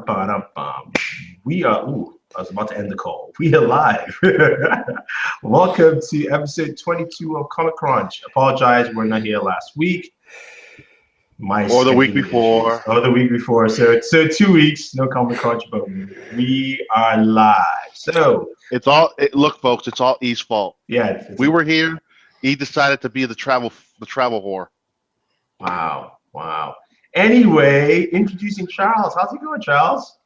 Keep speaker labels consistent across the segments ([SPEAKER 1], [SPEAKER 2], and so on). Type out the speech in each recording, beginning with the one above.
[SPEAKER 1] Ba-dum-bum. We are, I was about to end the call. We are live. Welcome to episode 22 of Comic Crunch. Apologize, we're not here last week.
[SPEAKER 2] Or the week before.
[SPEAKER 1] Or the week before. So 2 weeks, no Comic Crunch, but we are live. So
[SPEAKER 2] look, folks, it's all E's fault.
[SPEAKER 1] Yeah.
[SPEAKER 2] We were here. E decided to be the travel whore.
[SPEAKER 1] Wow. Anyway, introducing Charles. How's it going, Charles?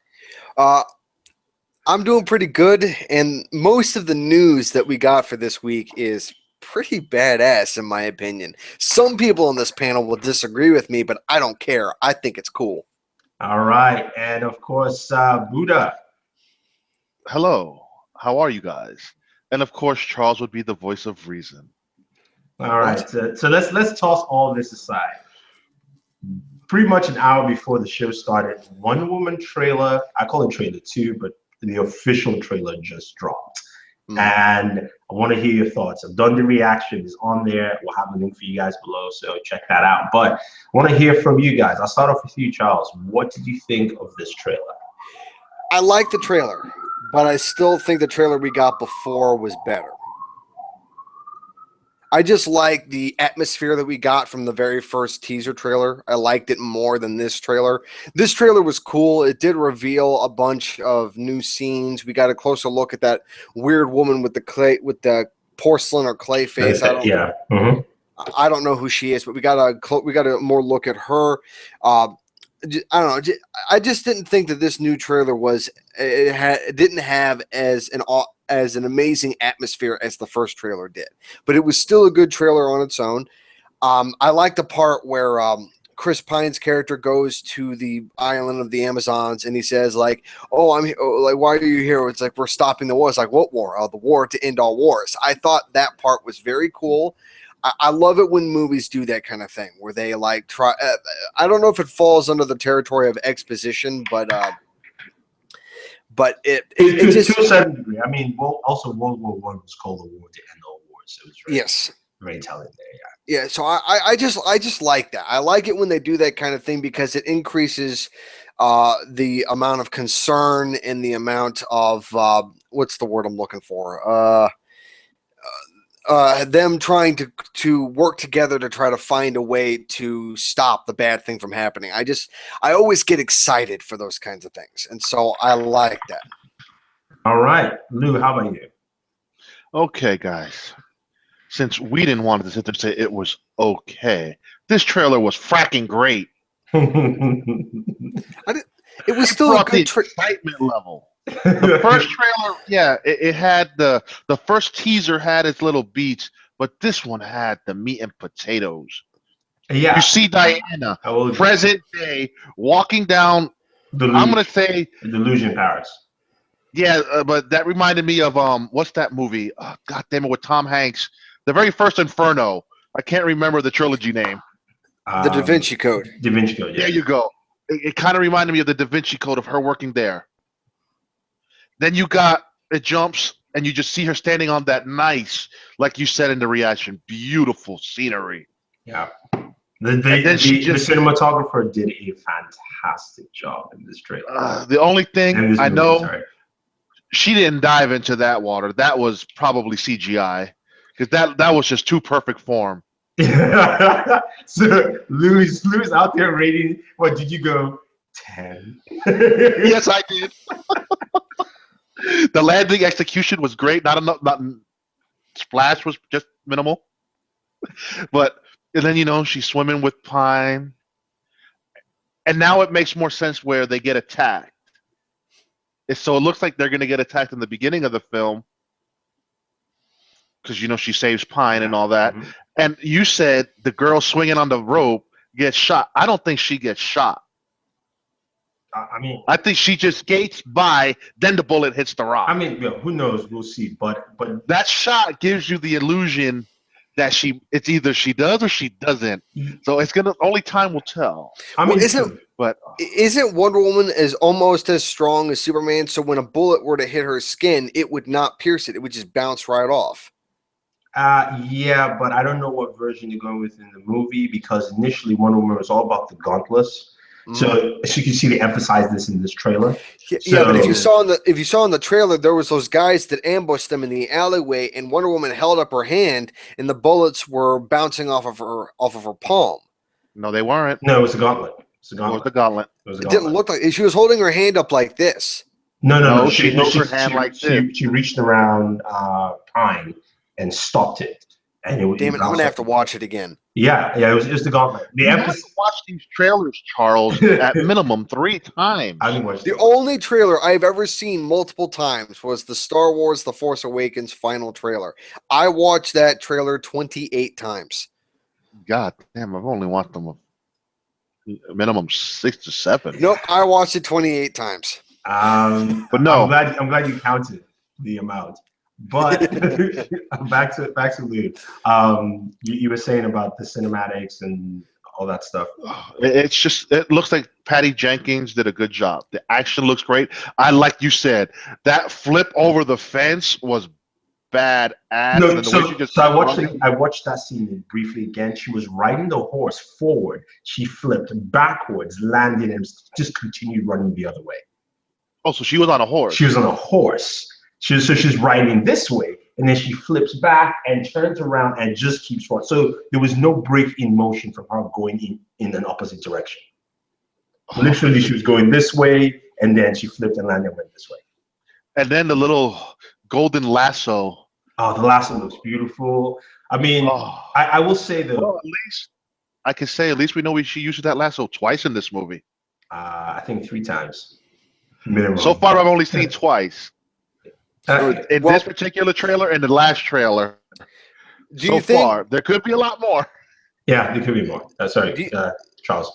[SPEAKER 3] I'm doing pretty good, and most of the news that we got for this week is pretty badass, in my opinion. Some people on this panel will disagree with me, but I don't care. I think it's cool.
[SPEAKER 1] All right, and of course, Buddha.
[SPEAKER 2] Hello, how are you guys? And of course, Charles would be the voice of reason.
[SPEAKER 1] All right, so let's toss all this aside. Pretty much an hour before the show started, Wonder Woman trailer, I call it trailer 2, but the official trailer just dropped. And I want to hear your thoughts. I've done the reaction, it's on there. We'll have a link for you guys below, so check that out. But I want to hear from you guys. I'll start off with you, Charles. What did you think of this trailer?
[SPEAKER 3] I like the trailer, but I still think the trailer we got before was better. I just like the atmosphere that we got from the very first teaser trailer. I liked it more than this trailer. This trailer was cool. It did reveal a bunch of new scenes. We got a closer look at that weird woman with the porcelain or clay face. I don't know who she is, but we got a more look at her. I don't know. I just didn't think that this new trailer didn't have as an amazing atmosphere as the first trailer did, but it was still a good trailer on its own. I like the part where Chris Pine's character goes to the island of the Amazons and he says like, "Oh, I'm here. Like, why are you here?" It's like, "We're stopping the war." It's like, "What war?" "Oh, the war to end all wars." I thought that part was very cool. I love it when movies do that kind of thing where they like try. I don't know if it falls under the territory of exposition, but it just,
[SPEAKER 1] to a certain degree. I mean, also World War I was called the war to end all wars, so it was very telling there.
[SPEAKER 3] Yeah. So I just like that. I like it when they do that kind of thing because it increases the amount of concern and the amount of what's the word I'm looking for? Them trying to work together to try to find a way to stop the bad thing from happening. I always get excited for those kinds of things, and so I like that.
[SPEAKER 1] All right, Lou, how about you?
[SPEAKER 2] Okay, guys. Since we didn't want to sit there and say it was okay, this trailer was fracking great.
[SPEAKER 3] It was still a good
[SPEAKER 2] excitement level. The first trailer, yeah, it had the first teaser had its little beats, but this one had the meat and potatoes.
[SPEAKER 1] Yeah,
[SPEAKER 2] you see Diana, present day, walking down. I'm gonna say
[SPEAKER 1] Delusion Paris.
[SPEAKER 2] Yeah, but that reminded me of what's that movie? God damn it, with Tom Hanks, the very first Inferno. I can't remember the trilogy name.
[SPEAKER 3] The Da Vinci Code.
[SPEAKER 1] Da Vinci Code. Yeah.
[SPEAKER 2] There you go. It kind of reminded me of the Da Vinci Code of her working there. Then it jumps, and you just see her standing on that nice, like you said in the reaction, beautiful scenery.
[SPEAKER 1] Yeah. The cinematographer did a fantastic job in this trailer.
[SPEAKER 2] The only thing I know, she didn't dive into that water. That was probably CGI, because that was just too perfect form.
[SPEAKER 1] So Louis out there rating. What did you go? 10.
[SPEAKER 2] Yes, I did. The landing execution was great. Not enough. Splash was just minimal. But and then she's swimming with Pine, and now it makes more sense where they get attacked. So it looks like they're going to get attacked in the beginning of the film because she saves Pine and all that. Mm-hmm. And you said the girl swinging on the rope gets shot. I don't think she gets shot. I think she just skates by, then the bullet hits the rock.
[SPEAKER 1] I mean, who knows? We'll see. But
[SPEAKER 2] that shot gives you the illusion that it's either she does or she doesn't. So only time will tell.
[SPEAKER 3] I mean, isn't Wonder Woman almost as strong as Superman? So when a bullet were to hit her skin, it would not pierce it; it would just bounce right off.
[SPEAKER 1] Yeah, but I don't know what version you're going with in the movie because initially Wonder Woman was all about the gauntlets. So as you can see, they emphasize this in this trailer.
[SPEAKER 3] Yeah, but if you saw in the trailer, there was those guys that ambushed them in the alleyway, and Wonder Woman held up her hand, and the bullets were bouncing off of her palm.
[SPEAKER 2] No, they weren't.
[SPEAKER 1] No, it was a gauntlet. It was a
[SPEAKER 2] It was
[SPEAKER 1] gauntlet.
[SPEAKER 2] the gauntlet.
[SPEAKER 3] It didn't look like she was holding her hand up like this.
[SPEAKER 1] No.
[SPEAKER 2] She held her hand like this.
[SPEAKER 1] She reached around Pine and stopped it. And
[SPEAKER 3] Damn it! I'm gonna have to watch it again.
[SPEAKER 1] Yeah. It was the gauntlet.
[SPEAKER 2] You have to watch these trailers, Charles, at minimum 3 times.
[SPEAKER 3] The only trailer I've ever seen multiple times was the Star Wars: The Force Awakens final trailer. I watched that trailer 28 times.
[SPEAKER 2] God damn! I've only watched them a minimum 6 to 7.
[SPEAKER 3] Nope, I watched it 28 times.
[SPEAKER 2] But no,
[SPEAKER 1] I'm glad you counted the amount. But back to Lou. You were saying about the cinematics and all that stuff.
[SPEAKER 2] It looks like Patty Jenkins did a good job. The action looks great. Like you said, that flip over the fence was bad ass.
[SPEAKER 1] No, so I watched that scene briefly again. She was riding the horse forward. She flipped backwards, landed, and just continued running the other way.
[SPEAKER 2] Oh, so she was on a horse.
[SPEAKER 1] She was on a horse. She's riding this way, and then she flips back and turns around and just keeps running. So there was no break in motion from her going in an opposite direction. Literally, she was going this way, and then she flipped and landed and went this way.
[SPEAKER 2] And then the little golden lasso.
[SPEAKER 1] Oh, the lasso looks beautiful. I mean, I will say though.
[SPEAKER 2] Well, at least I can say at least we know she uses that lasso twice in this movie.
[SPEAKER 1] I think 3 times. Minimum.
[SPEAKER 2] So far, I've only seen twice. In this particular trailer and the last trailer. There could be a lot more.
[SPEAKER 1] Yeah, there could be more. Sorry, Charles.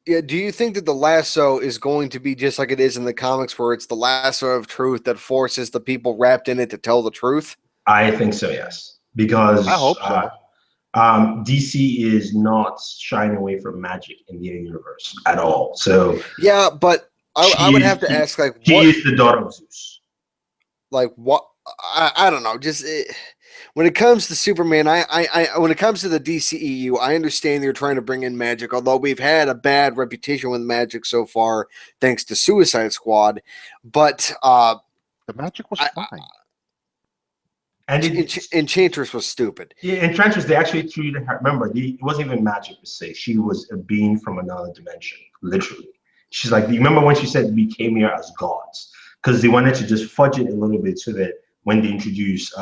[SPEAKER 3] Yeah, do you think that the lasso is going to be just like it is in the comics, where it's the lasso of truth that forces the people wrapped in it to tell the truth?
[SPEAKER 1] I think so, yes. Because
[SPEAKER 2] I hope so.
[SPEAKER 1] DC is not shying away from magic in the universe at all. So
[SPEAKER 3] yeah, but I would have to ask, like,
[SPEAKER 1] she is the daughter of Zeus.
[SPEAKER 3] Like, what? I don't know. Just when it comes to Superman, when it comes to the DCEU, I understand they're trying to bring in magic, although we've had a bad reputation with magic so far, thanks to Suicide Squad. But
[SPEAKER 2] the magic was fine.
[SPEAKER 3] And Enchantress was stupid.
[SPEAKER 1] Yeah, Enchantress, they actually treated her. Remember, it wasn't even magic per se. She was a being from another dimension, literally. She's like, you remember when she said we came here as gods? Because they wanted to just fudge it a little bit so that when they introduce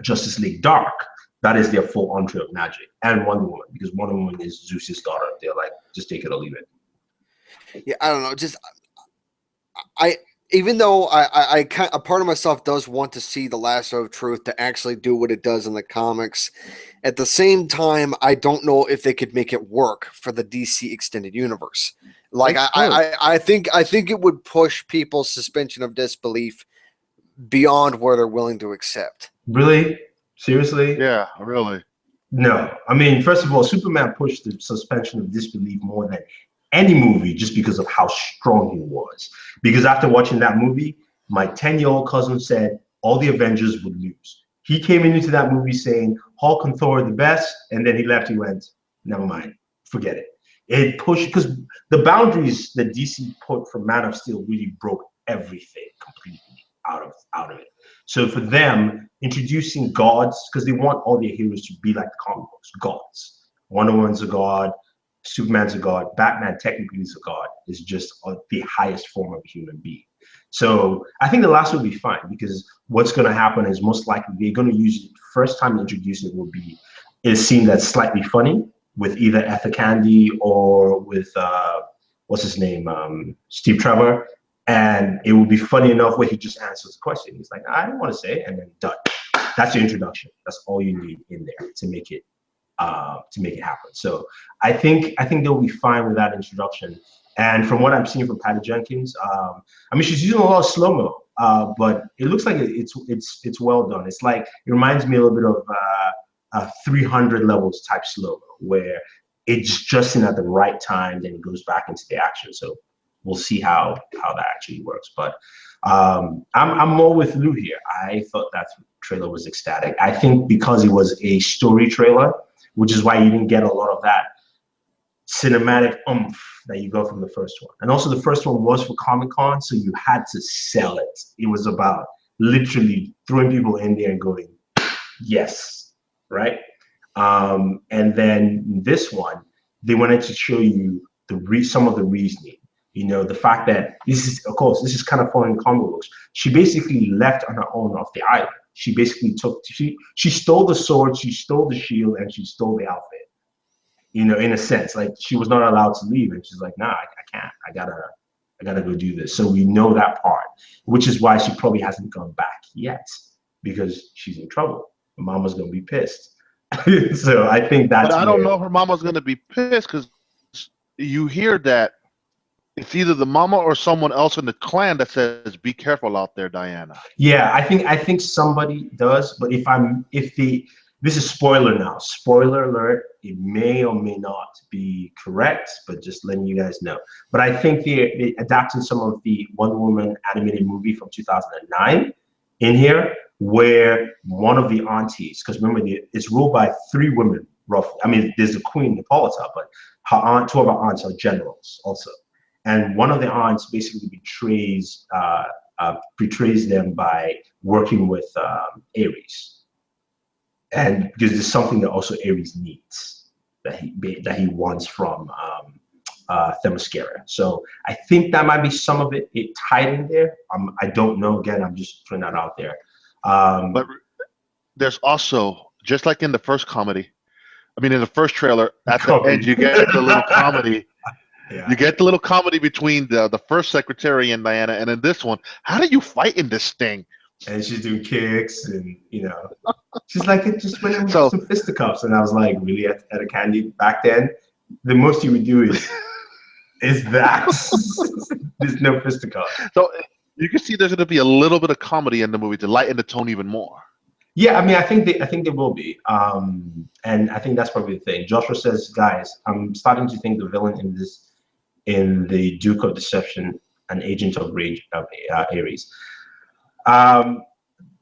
[SPEAKER 1] Justice League Dark, that is their full entree of magic. And Wonder Woman, because Wonder Woman is Zeus's daughter. They're like, just take it or leave it.
[SPEAKER 3] Yeah, I don't know. Even though a part of myself does want to see the lasso of truth to actually do what it does in the comics, at the same time, I don't know if they could make it work for the DC extended universe. Like, I think it would push people's suspension of disbelief beyond where they're willing to accept.
[SPEAKER 1] Really? Seriously?
[SPEAKER 2] Yeah, really.
[SPEAKER 1] No. I mean, first of all, Superman pushed the suspension of disbelief more than any movie just because of how strong he was. Because after watching that movie, my 10-year-old cousin said all the Avengers would lose. He came into that movie saying Hulk and Thor are the best, and then he left. He went, never mind, forget it. It pushed, because the boundaries that DC put for Man of Steel really broke everything completely out of it. So for them, introducing gods, because they want all their heroes to be like the comic books, gods. Wonder Woman's a god, Superman's a god, Batman technically is a god, is just the highest form of a human being. So I think the last will be fine, because what's going to happen is most likely they're going to use it. First time to introduce it will be a scene that's slightly funny with either Ether Candy or with what's his name, Steve Trevor, and it will be funny enough where he just answers the question. He's like, I don't want to say it, and then done. That's your introduction. That's all you need in there to make it happen. So I think they'll be fine with that introduction. And from what I'm seeing from Patty Jenkins, I mean, she's using a lot of slow-mo, but it looks like it's well done. It's like, it reminds me a little bit of a 300 levels type slow-mo, where it's just in at the right time, then it goes back into the action. So we'll see how that actually works. But I'm more with Lou here. I thought that trailer was ecstatic. I think because it was a story trailer, which is why you didn't get a lot of that cinematic oomph that you got from the first one. And also the first one was for Comic-Con, so you had to sell it. It was about literally throwing people in there and going, yes, right? And then this one, they wanted to show you some of the reasoning. You know, the fact that this is kind of following comic books. She basically left on her own off the island. She basically she stole the sword, she stole the shield, and she stole the outfit. You know, in a sense, like she was not allowed to leave, and she's like, nah, I can't. I gotta go do this. So we know that part, which is why she probably hasn't gone back yet, because she's in trouble. Her mama's gonna be pissed. So I think that's.
[SPEAKER 2] But I don't know if her mama's gonna be pissed, because you hear that it's either the mama or someone else in the clan that says, "Be careful out there, Diana."
[SPEAKER 1] Yeah, I think somebody does, but this is spoiler now. Spoiler alert. It may or may not be correct, but just letting you guys know. But I think they adapted some of the Wonder Woman animated movie from 2009 in here, where one of the aunties, because remember, it's ruled by 3 women, roughly. I mean, there's the queen, Hippolyta, but two of her aunts are generals also. And one of the aunts basically betrays them by working with Ares. And because there's something that also Ares needs that he wants from Themyscira. So I think that might be some of it tied in there. I don't know. Again, I'm just putting that out there.
[SPEAKER 2] But there's also, just like in the first in the first trailer, at the end you get the little comedy. Yeah. You get the little comedy between the first secretary and Diana, and in this one, how do you fight in this thing?
[SPEAKER 1] And she's doing kicks, and she's like, it just went in with some fisticuffs, and I was like, really, at a candy back then, the most you would do is that. There's no fisticuffs.
[SPEAKER 2] So you can see there's going to be a little bit of comedy in the movie to lighten the tone even more.
[SPEAKER 1] Yeah, I mean, I think there will be, and I think that's probably the thing. Joshua says, guys, I'm starting to think the villain in the Duke of Deception, an agent of Rage of Ares.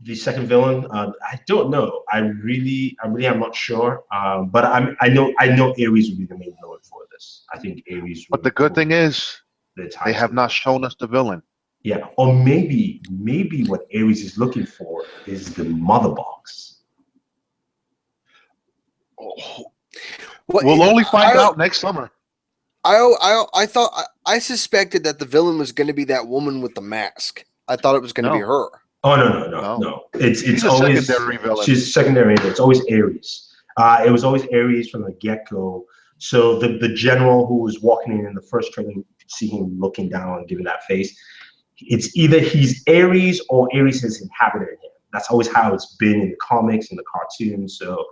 [SPEAKER 1] The second villain, I don't know. I really am not sure. But I know Ares will be the main villain for this. I think Ares.
[SPEAKER 2] But the good thing is, they have not shown us the villain.
[SPEAKER 1] Yeah, or maybe what Ares is looking for is the mother box.
[SPEAKER 2] Oh. We'll only find out next summer.
[SPEAKER 3] I suspected that the villain was going to be that woman with the mask. I thought it was going to be her.
[SPEAKER 1] Oh no! It's always
[SPEAKER 2] secondary villain.
[SPEAKER 1] She's secondary. It's always Ares. It was always Ares from the get-go. So the general who was walking in the first trailer, you could see him looking down and giving that face. It's either he's Ares or Ares has inhabited him. That's always how it's been in the comics and the cartoons. So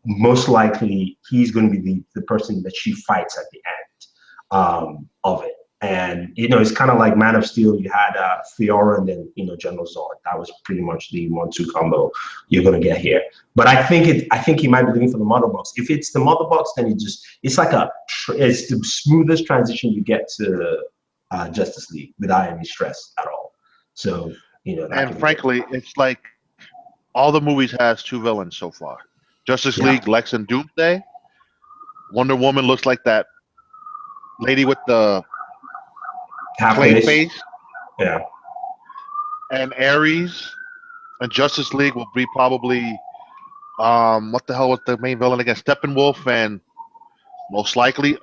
[SPEAKER 1] most likely he's going to be the person that she fights at the end of it. And it's kind of like Man of Steel. You had Fiora and then General Zod. That was pretty much the 1-2 combo you're gonna get here. But I think he might be looking for the mother box. If it's the mother box, then it's like it's the smoothest transition you get to Justice League without any stress at all. So
[SPEAKER 2] and frankly, it's like all the movies has 2 villains so far. Justice League, Lex and Doomsday. Wonder Woman looks like that lady with the clay face.
[SPEAKER 1] Yeah.
[SPEAKER 2] And Ares and Justice League will be probably what the hell was the main villain again? Steppenwolf, and most likely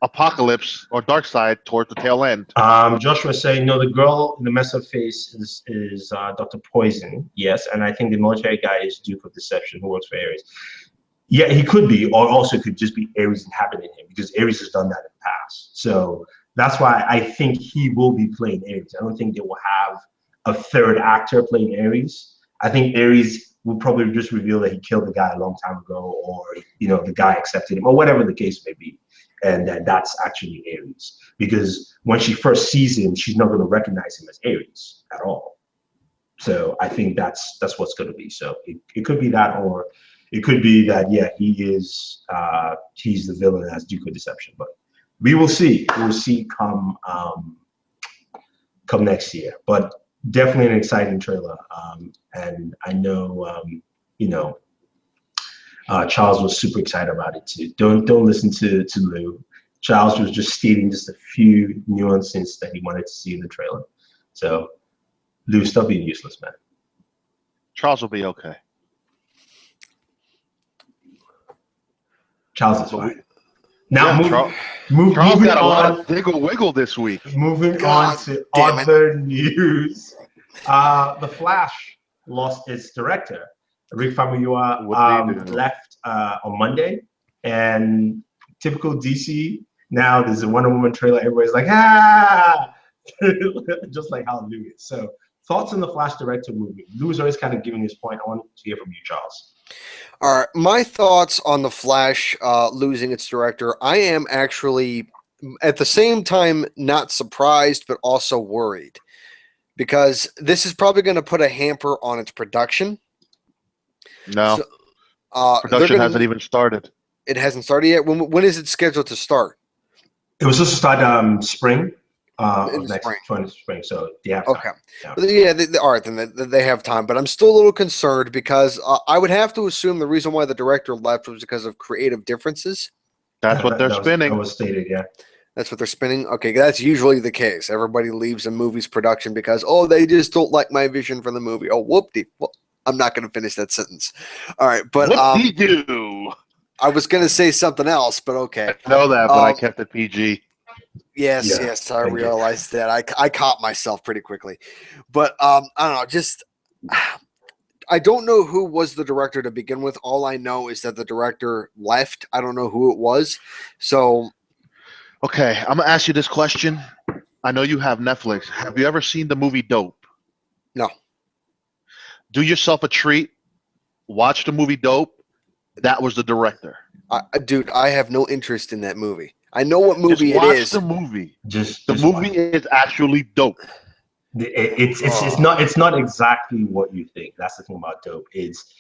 [SPEAKER 2] Apocalypse or Darkseid towards the tail end.
[SPEAKER 1] Joshua saying no, the girl in the mess up face is Dr. Poison. Yes, and I think the military guy is Duke of Deception, who works for Ares. Yeah, he could be, or also could just be Ares inhabiting him, because Ares has done that in the past. So that's why I think he will be playing Ares. I don't think they will have a third actor playing Ares. I think Ares will probably just reveal that he killed the guy a long time ago, or the guy accepted him, or whatever the case may be, and that's actually Ares. Because when she first sees him, she's not going to recognize him as Ares at all. So I think that's what's going to be. So it could be that, or it could be that he's the villain as Duke of Deception, but we will see. We'll see come next year. But definitely an exciting trailer. And I know Charles was super excited about it too. Don't listen to Lou. Charles was just stating just a few nuances that he wanted to see in the trailer. So, Lou, stop being useless, man.
[SPEAKER 2] Charles will be okay.
[SPEAKER 1] Charles is fine. Now,
[SPEAKER 2] Charles
[SPEAKER 1] moving
[SPEAKER 2] got a lot
[SPEAKER 1] on.
[SPEAKER 2] of wiggle wiggle this week.
[SPEAKER 1] Moving on to other news. The Flash lost its director. Rick Famuyiwa left on Monday, and typical DC. Now there's a Wonder Woman trailer. Everybody's like, ah, just like how Lou is. So, thoughts on the Flash director movie? Lou is always kind of giving his point. I want to hear from you, Charles.
[SPEAKER 3] All right, my thoughts on the Flash losing its director. I am actually, at the same time, not surprised, but also worried, because this is probably going to put a hamper on its production.
[SPEAKER 2] No, production hasn't even started.
[SPEAKER 3] It hasn't started yet. When is it scheduled to start?
[SPEAKER 1] It was supposed to start spring.
[SPEAKER 3] Next
[SPEAKER 1] spring. So yeah.
[SPEAKER 3] Okay. Yeah. All right, then they have time. But I'm still a little concerned because I would have to assume the reason why the director left was because of creative differences.
[SPEAKER 2] That's what they're spinning.
[SPEAKER 1] That was stated. Yeah.
[SPEAKER 3] That's what they're spinning. Okay, that's usually the case. Everybody leaves a movie's production because they just don't like my vision for the movie. Oh, whoop-de. Well, I'm not going to finish that sentence. All right, but
[SPEAKER 2] whoop-de-doo.
[SPEAKER 3] I was going to say something else, but okay.
[SPEAKER 2] I know that, but I kept it PG.
[SPEAKER 3] Yes, I realized that. I caught myself pretty quickly. But I don't know, just I don't know who was the director to begin with. All I know is that the director left. I don't know who it was. So
[SPEAKER 2] okay, I'm gonna ask you this question. I know you have Netflix. Have you ever seen the movie Dope?
[SPEAKER 3] No.
[SPEAKER 2] Do yourself a treat. Watch the movie Dope. That was the director.
[SPEAKER 3] Dude, I have no interest in that movie. I know what movie
[SPEAKER 2] it is.
[SPEAKER 3] Watch
[SPEAKER 2] the movie. The movie is actually dope.
[SPEAKER 1] It's not exactly what you think. That's the thing about Dope. It's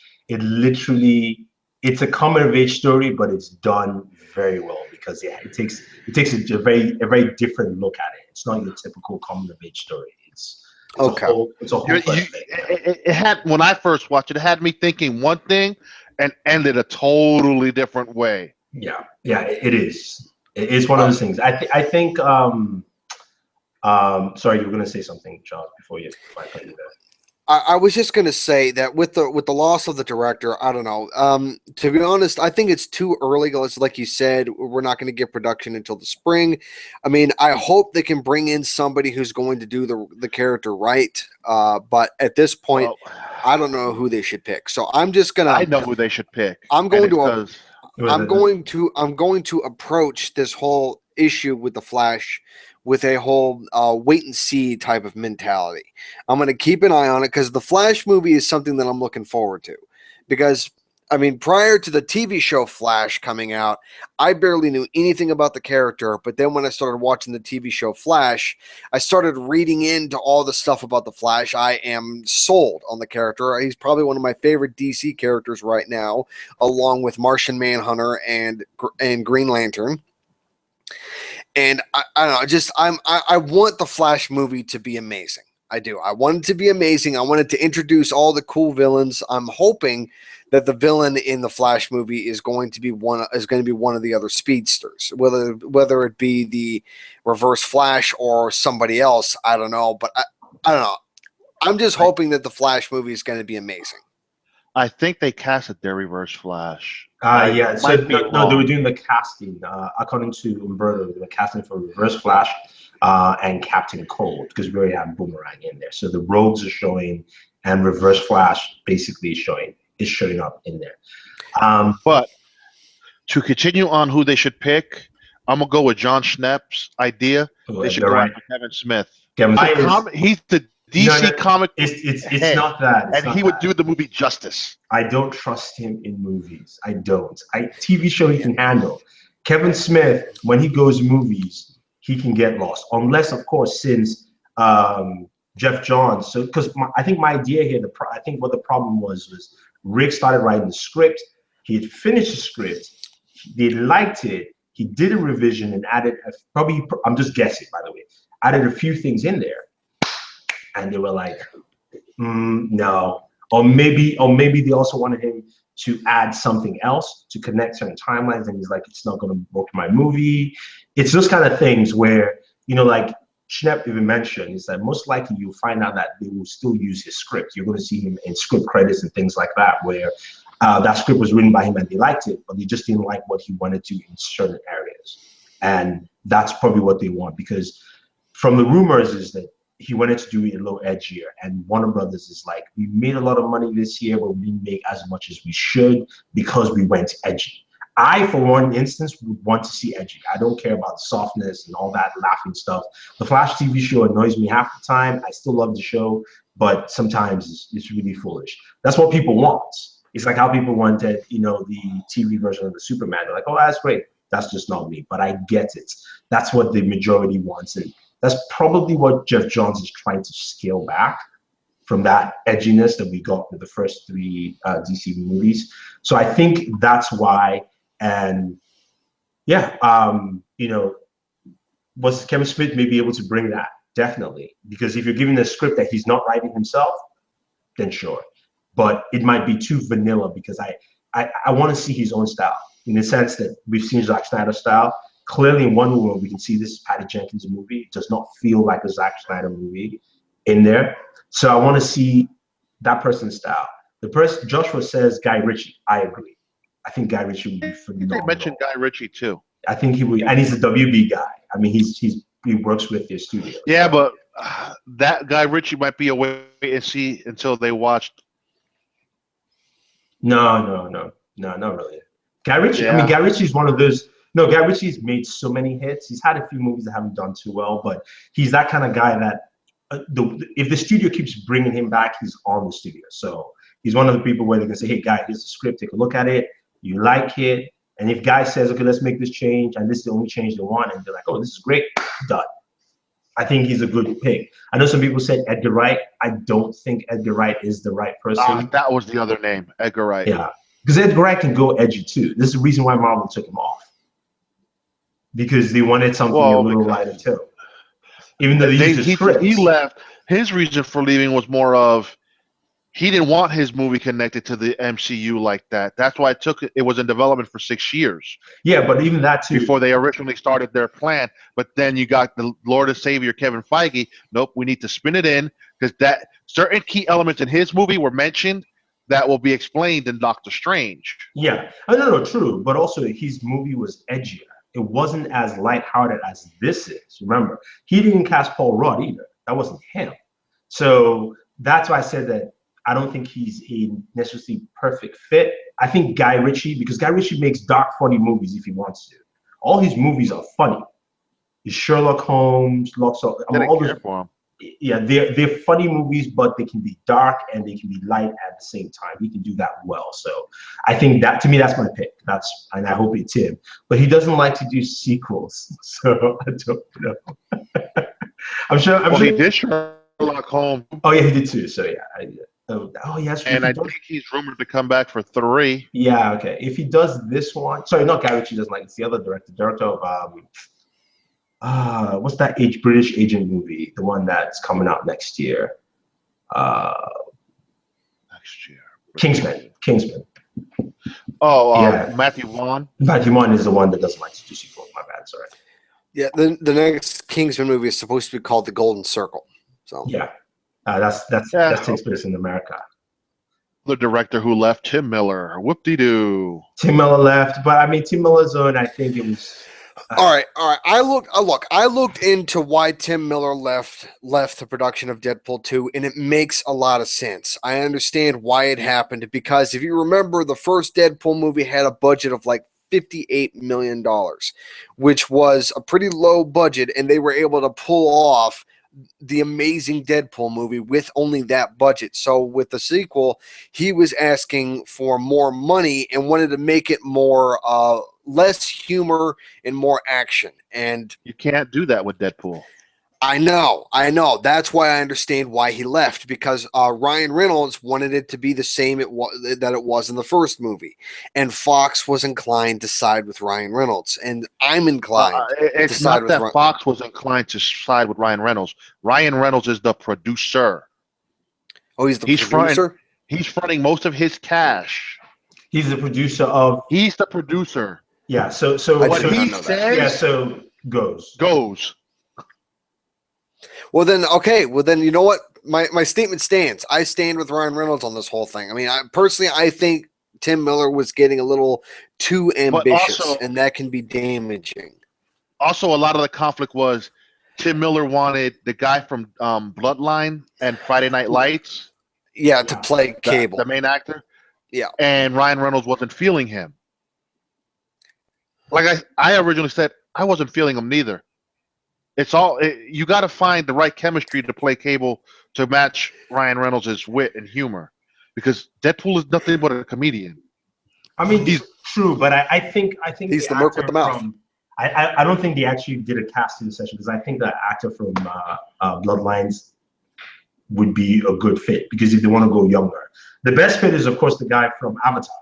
[SPEAKER 1] a coming of age story, but it's done very well because it takes a very different look at it. It's not your typical coming of age story. It's a whole thing.
[SPEAKER 2] It had, when I first watched it, it had me thinking one thing and ended a totally different way.
[SPEAKER 1] Yeah, it is. It's one of those things. I think. Sorry, you were going to say something, Charles, before I cut you there.
[SPEAKER 3] I was just going to say that with the loss of the director, I don't know. To be honest, I think it's too early. Like you said, we're not going to get production until the spring. I mean, I hope they can bring in somebody who's going to do the character right. But at this point, I don't know who they should pick. So I'm just gonna.
[SPEAKER 2] I know who they should pick.
[SPEAKER 3] I'm going to approach this whole issue with the Flash with a whole wait and see type of mentality. I'm going to keep an eye on it because the Flash movie is something that I'm looking forward to. Because, I mean, prior to the TV show Flash coming out, I barely knew anything about the character. But then when I started watching the TV show Flash, I started reading into all the stuff about the Flash. I am sold on the character. He's probably one of my favorite DC characters right now, along with Martian Manhunter and Green Lantern. And I don't know, I want the Flash movie to be amazing. I do. I want it to be amazing. I want it to introduce all the cool villains. I'm hoping that the villain in the Flash movie is going to be one of the other speedsters, whether it be the Reverse Flash or somebody else. I don't know, but I don't know. I'm just hoping that the Flash movie is going to be amazing.
[SPEAKER 2] I think they casted their Reverse Flash.
[SPEAKER 1] Yeah. So no, they were doing the casting. According to OnBoored, they were casting for Reverse Flash and Captain Cold because we already have Boomerang in there. So the rogues are showing, and Reverse Flash basically is showing up in there.
[SPEAKER 2] But to continue on who they should pick, I'm gonna go with John Schnepp's idea. They should go after Kevin Smith. He's the DC comic.
[SPEAKER 1] It's not that.
[SPEAKER 2] And he would do the movie justice.
[SPEAKER 1] I don't trust him in movies. I don't. TV show he can handle. Kevin Smith, when he goes movies, he can get lost. Unless, of course, since Jeff Johns. So, because I think my idea here, I think what the problem was Rick started writing the script. He had finished the script. They liked it. He did a revision and added I'm just guessing, by the way, added a few things in there. And they were like, no. Or maybe they also wanted him to add something else to connect certain timelines. And he's like, it's not going to work in my movie. it's those kind of things where, like Schnepp even mentioned, is that most likely you'll find out that they will still use his script. You're going to see him in script credits and things like that, where that script was written by him and they liked it, but they just didn't like what he wanted to in certain areas. And that's probably what they want, because from the rumors is that he wanted to do it a little edgier, and Warner Brothers is like, we made a lot of money this year, but we didn't make as much as we should because we went edgy. I, for one instance, would want to see edgy. I don't care about softness and all that laughing stuff. The Flash TV show annoys me half the time. I still love the show, but sometimes it's really foolish. That's what people want. It's like how people wanted, the TV version of the Superman. They're like, oh, that's great. That's just not me, but I get it. That's what the majority wants, and that's probably what Jeff Johns is trying to scale back from that edginess that we got with the first 3 DC movies. So I think that's why. And yeah, was Kevin Smith may be able to bring that, definitely, because if you're giving a script that he's not writing himself, then sure, but it might be too vanilla, because I want to see his own style, in the sense that we've seen Zack Snyder's style. Clearly in Wonder Woman we can see this is Patty Jenkins' movie. It does not feel like a Zack Snyder movie in there, so I want to see that person's style. The person Joshua says Guy Ritchie, I agree. I think Guy Ritchie would be phenomenal.
[SPEAKER 2] They mentioned Guy Ritchie too.
[SPEAKER 1] I think he would, and he's a WB guy. I mean, he works with their studio.
[SPEAKER 2] Yeah, but that Guy Ritchie might be a wait and see until they watched.
[SPEAKER 1] No, not really. Guy Ritchie. Yeah. I mean, Guy Ritchie's one of those. No, Guy Ritchie's made so many hits. He's had a few movies that haven't done too well, but he's that kind of guy that if the studio keeps bringing him back, he's on the studio. So he's one of the people where they can say, "Hey, Guy, here's the script. Take a look at it. You like it?" And if Guy says, "Okay, let's make this change," and this is the only change they want, and they're like, "Oh, this is great," done. I think he's a good pick. I know some people said Edgar Wright. I don't think Edgar Wright is the right person.
[SPEAKER 2] That was the other name, Edgar Wright.
[SPEAKER 1] Yeah, because Edgar Wright can go edgy too. This is the reason why Marvel took him off, because they wanted something a little lighter too. Even though
[SPEAKER 2] he left. His reason for leaving was more of, he didn't want his movie connected to the MCU like that. That's why it was in development for 6 years.
[SPEAKER 1] Yeah, but even that too.
[SPEAKER 2] Before they originally started their plan. But then you got the Lord and Savior Kevin Feige. Nope, we need to spin it in, because that certain key elements in his movie were mentioned that will be explained in Doctor Strange.
[SPEAKER 1] Yeah, no, true. But also his movie was edgier. It wasn't as lighthearted as this is. Remember, he didn't cast Paul Rudd either. That wasn't him. So that's why I said that I don't think he's a necessarily perfect fit. I think Guy Ritchie, because Guy Ritchie makes dark, funny movies if he wants to. All his movies are funny. His Sherlock Holmes, lots of all those. Yeah, they're funny movies, but they can be dark and they can be light at the same time. He can do that well. So I think that, to me, that's my pick. And I hope it's him. But he doesn't like to do sequels, so I don't know. I'm sure
[SPEAKER 2] he did Sherlock Holmes.
[SPEAKER 1] Oh yeah, he did too. So yeah, Oh yes.
[SPEAKER 2] And I think he's rumored to come back for 3.
[SPEAKER 1] Yeah. Okay. If he does this one, sorry, not Guy Ritchie doesn't like. It's the other director of what's that British agent movie? The one that's coming out next year.
[SPEAKER 2] Next year.
[SPEAKER 1] Kingsman.
[SPEAKER 2] Oh, yeah. Matthew Vaughn.
[SPEAKER 1] Matthew Vaughn is the one that doesn't like to do sequels. My bad. Sorry.
[SPEAKER 3] Yeah. The next Kingsman movie is supposed to be called The Golden Circle. So
[SPEAKER 1] yeah. That takes place in America.
[SPEAKER 2] The director who left, Tim Miller. Whoop-de-doo.
[SPEAKER 1] Tim Miller left, but I mean, Tim Miller's own, I think it was.
[SPEAKER 3] All right. I looked into why Tim Miller left the production of Deadpool 2, and it makes a lot of sense. I understand why it happened, because if you remember, the first Deadpool movie had a budget of like $58 million, which was a pretty low budget, and they were able to pull off the amazing Deadpool movie with only that budget. So with the sequel, he was asking for more money and wanted to make it more less humor and more action. And
[SPEAKER 2] you can't do that with Deadpool.
[SPEAKER 3] I know. That's why I understand why he left, because Ryan Reynolds wanted it to be the same that it was in the first movie, and Fox was inclined to side with Ryan Reynolds, and I'm inclined.
[SPEAKER 2] It's not that Fox was inclined to side with Ryan Reynolds. Ryan Reynolds is the producer.
[SPEAKER 3] Oh, he's the producer.
[SPEAKER 2] He's fronting most of his cash.
[SPEAKER 1] He's the producer of.
[SPEAKER 2] He's the producer.
[SPEAKER 1] Yeah. So
[SPEAKER 2] what he says.
[SPEAKER 1] Yeah. So. goes.
[SPEAKER 3] Well then, okay. Well then, you know what? My statement stands. I stand with Ryan Reynolds on this whole thing. I mean, I think Tim Miller was getting a little too ambitious, and that can be damaging.
[SPEAKER 2] Also, a lot of the conflict was Tim Miller wanted the guy from Bloodline and Friday Night Lights.
[SPEAKER 3] Yeah, to play Cable,
[SPEAKER 2] the main actor.
[SPEAKER 3] Yeah,
[SPEAKER 2] and Ryan Reynolds wasn't feeling him. Like I originally said, I wasn't feeling him neither. You got to find the right chemistry to play Cable to match Ryan Reynolds' wit and humor, because Deadpool is nothing but a comedian.
[SPEAKER 1] I mean, he's true, but I think
[SPEAKER 3] he's the merc with the mouth.
[SPEAKER 1] I don't think they actually did a casting session, because I think the actor from Bloodlines would be a good fit, because if they want to go younger, the best fit is of course the guy from Avatar,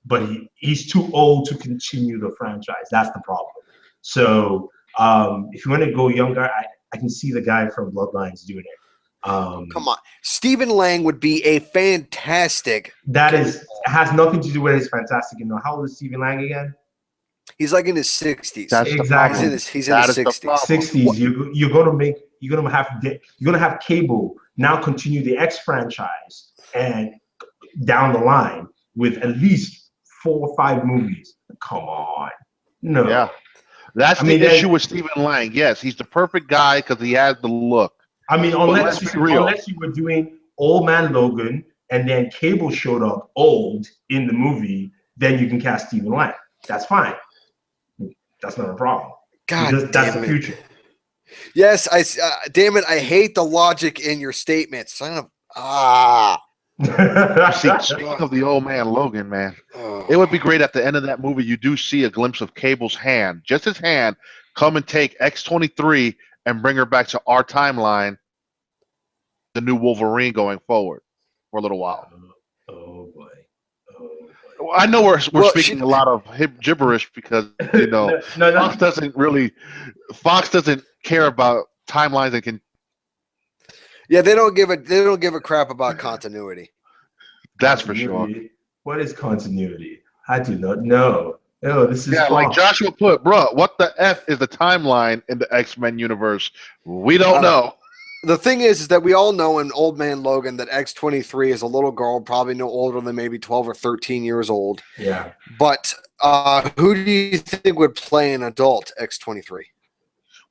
[SPEAKER 1] but he's too old to continue the franchise. That's the problem. So if you want to go younger, I can see the guy from Bloodlines doing it.
[SPEAKER 3] Come on, Stephen Lang would be a fantastic.
[SPEAKER 1] Has nothing to do with his fantastic. You know, how old is Stephen Lang again?
[SPEAKER 3] He's like in his 60s.
[SPEAKER 1] Exactly.
[SPEAKER 3] He's in his 60s.
[SPEAKER 1] 60s. You're gonna have Cable now continue the X franchise and down the line with at least 4 or 5 movies. Come on, no.
[SPEAKER 2] Yeah, that's the issue with Stephen Lang. Yes, he's the perfect guy because he has the look.
[SPEAKER 1] I mean, unless you were doing Old Man Logan and then Cable showed up old in the movie, then you can cast Stephen Lang. That's fine. That's not a problem. That's the future.
[SPEAKER 3] Yes, damn it, I hate the logic in your statement. Speaking
[SPEAKER 2] of the Old Man Logan, man, it would be great at the end of that movie. You do see a glimpse of Cable's hand, just his hand, come and take X-23 and bring her back to our timeline, the new Wolverine going forward for a little while.
[SPEAKER 1] Oh boy.
[SPEAKER 2] I know we're speaking a lot of gibberish because Fox doesn't care about timelines and can.
[SPEAKER 3] Yeah, they don't give a crap about continuity.
[SPEAKER 2] That's for sure.
[SPEAKER 1] What is continuity? I do not know. Oh, this is
[SPEAKER 2] like Joshua put, bro. What the F is the timeline in the X-Men universe? We don't know.
[SPEAKER 3] The thing is that we all know in Old Man Logan that X-23 is a little girl, probably no older than maybe 12 or 13 years old.
[SPEAKER 1] Yeah.
[SPEAKER 3] But who do you think would play an adult X-23?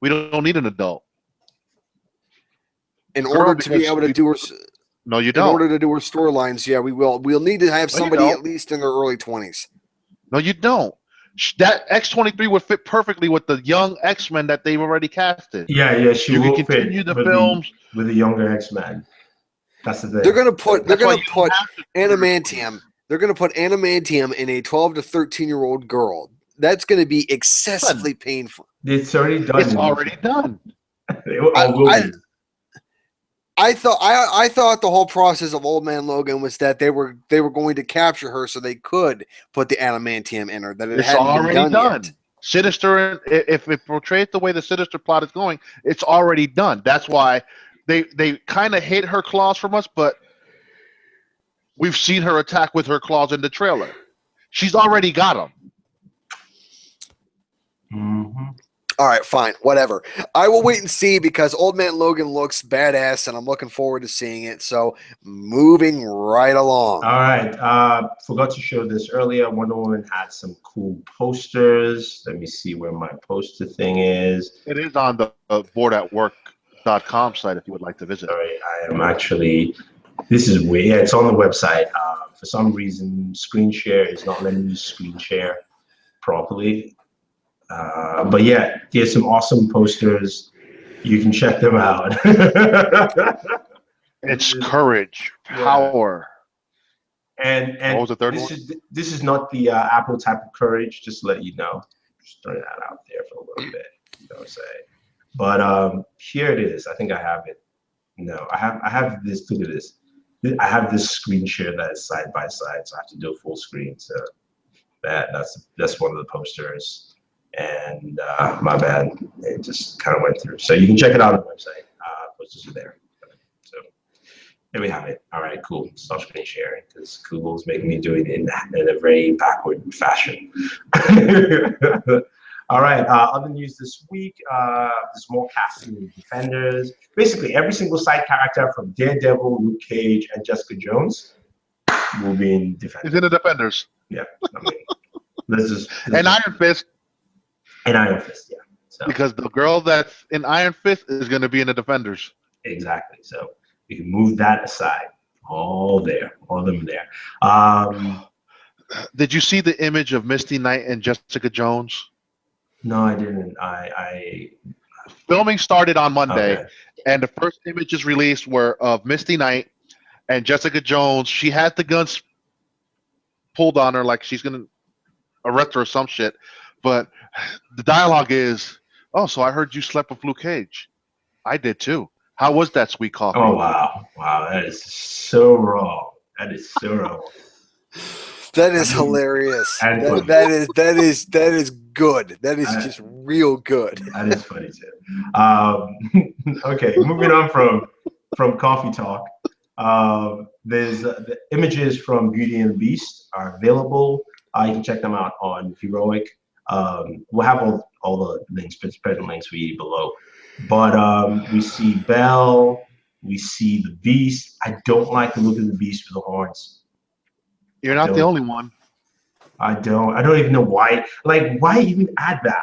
[SPEAKER 2] We don't need an adult.
[SPEAKER 3] In order to be able to do her...
[SPEAKER 2] No, you don't.
[SPEAKER 3] In order to do her storylines, yeah, we will. We'll need to have somebody at least in their early 20s.
[SPEAKER 2] No, you don't. That X-23 would fit perfectly with the young X-Men that they've already casted.
[SPEAKER 1] Yeah, she will
[SPEAKER 2] continue the films
[SPEAKER 1] with the younger X-Men. That's the thing.
[SPEAKER 3] They're gonna put adamantium. They're gonna put adamantium in a 12 to 13-year-old girl. That's gonna be excessively painful.
[SPEAKER 1] It's already done.
[SPEAKER 2] It's already done.
[SPEAKER 3] I thought the whole process of Old Man Logan was that they were going to capture her so they could put the adamantium in her. That it's already done. Yet.
[SPEAKER 2] Sinister, if it portrays the way the Sinister plot is going, it's already done. That's why they kind of hid her claws from us, but we've seen her attack with her claws in the trailer. She's already got them.
[SPEAKER 1] Mm-hmm.
[SPEAKER 3] All right, fine, whatever. I will wait and see because Old Man Logan looks badass, and I'm looking forward to seeing it. So, moving right along.
[SPEAKER 1] All right, forgot to show this earlier. Wonder Woman had some cool posters. Let me see where my poster thing is.
[SPEAKER 2] It is on the boardatwork.com site if you would like to visit.
[SPEAKER 1] Sorry, I am actually. This is weird. Yeah, it's on the website. For some reason, screen share is not letting me screen share properly. But yeah, there's some awesome posters. You can check them out.
[SPEAKER 2] It's courage, power.
[SPEAKER 1] And
[SPEAKER 2] what was the third one?
[SPEAKER 1] This is not the Apple type of courage, just to let you know. Just throwing that out there for a little bit. You know what I'm saying? But here it is. I think I have it. No, I have this. Look at this. I have this screen share that is side by side, so I have to do a full screen. So that's one of the posters. And my bad, it just kind of went through. So you can check it out on the website. Posters are there. So there we have it. All right, cool. Stop screen sharing because Google's making me do it in a very backward fashion. All right. Other news this week. There's more casting in Defenders. Basically, every single side character from Daredevil, Luke Cage, and Jessica Jones will be in Defenders.
[SPEAKER 2] He's in the Defenders.
[SPEAKER 1] Yeah. I mean, this
[SPEAKER 2] And Iron Fist.
[SPEAKER 1] And Iron Fist, yeah. So
[SPEAKER 2] Because the girl that's in Iron Fist is going to be in the Defenders.
[SPEAKER 1] exactly. So we can move that aside. All of them there.
[SPEAKER 2] Did you see the image of Misty Knight and Jessica Jones?
[SPEAKER 1] No, I didn't. I
[SPEAKER 2] Filming started on Monday,
[SPEAKER 1] okay.
[SPEAKER 2] and the first images released were of Misty Knight and Jessica Jones. She had the guns pulled on her like she's going to arrest her or some shit. But the dialogue is, "Oh, so I heard you slept with Luke Cage. I did too. How was that sweet coffee?"
[SPEAKER 1] Oh wow, that is so wrong. That is so wrong.
[SPEAKER 3] That is hilarious.
[SPEAKER 1] And
[SPEAKER 3] That is good. That is just real good.
[SPEAKER 1] That is funny too. Okay, moving on from coffee talk. There's the images from Beauty and the Beast are available. You can check them out on Heroic. We'll have all the links, present links for you below. But we see Belle, we see the Beast. I don't like the look of the Beast with the horns.
[SPEAKER 2] You're not the only one.
[SPEAKER 1] I don't even know why. Like, why even add that?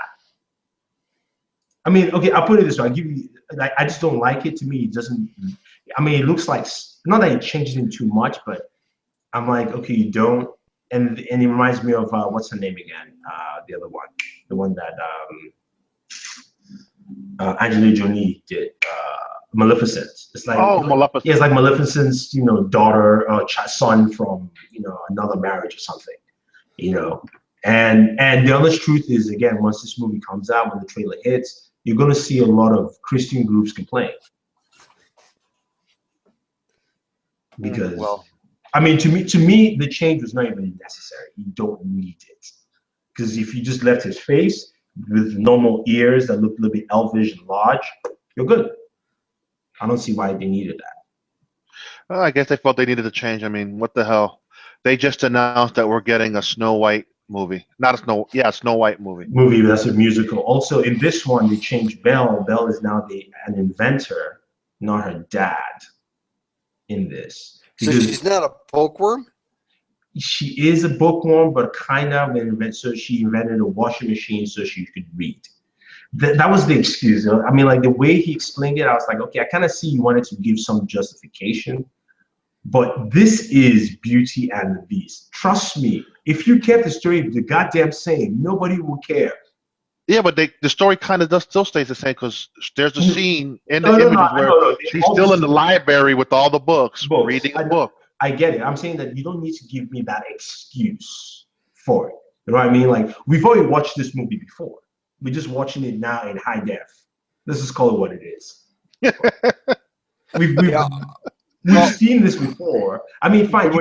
[SPEAKER 1] I mean, okay, I'll put it this way. I'll give you. Like, I just don't like it. To me, it doesn't. I mean, it looks like not that it changes in too much, but I'm like, okay, you don't. And it reminds me of what's her name again? The other one, the one that Angelina Jolie did, Maleficent. It's like
[SPEAKER 2] Maleficent.
[SPEAKER 1] Yeah, it's like Maleficent's daughter or son from another marriage or something, And the honest truth is, again, once this movie comes out, when the trailer hits, you're going to see a lot of Christian groups complain because. I mean, to me, the change was not even necessary. You don't need it. Because if you just left his face with normal ears that look a little bit elvish and large, you're good. I don't see why they needed that.
[SPEAKER 2] Well, I guess they felt they needed to change. I mean, what the hell? They just announced that we're getting a Snow White movie. Not a Snow White movie.
[SPEAKER 1] Movie, that's a musical. Also, in this one, they changed Belle. Belle is now an inventor, not her dad in this.
[SPEAKER 3] So she's not a bookworm?
[SPEAKER 1] She is a bookworm, but kind of so she invented a washing machine so she could read. That was the excuse. I mean, like the way he explained it, I was like, okay, I kind of see you wanted to give some justification, but this is Beauty and the Beast. Trust me, if you kept the story the goddamn same, nobody will care.
[SPEAKER 2] Yeah, but the story kind of still stays the same because there's a scene in the images where she's still in the library with all the books, reading a book.
[SPEAKER 1] I get it. I'm saying that you don't need to give me that excuse for it. You know what I mean? Like, we've already watched this movie before. We're just watching it now in high def. Let's just call it what it is. We've seen this before. I mean, fine.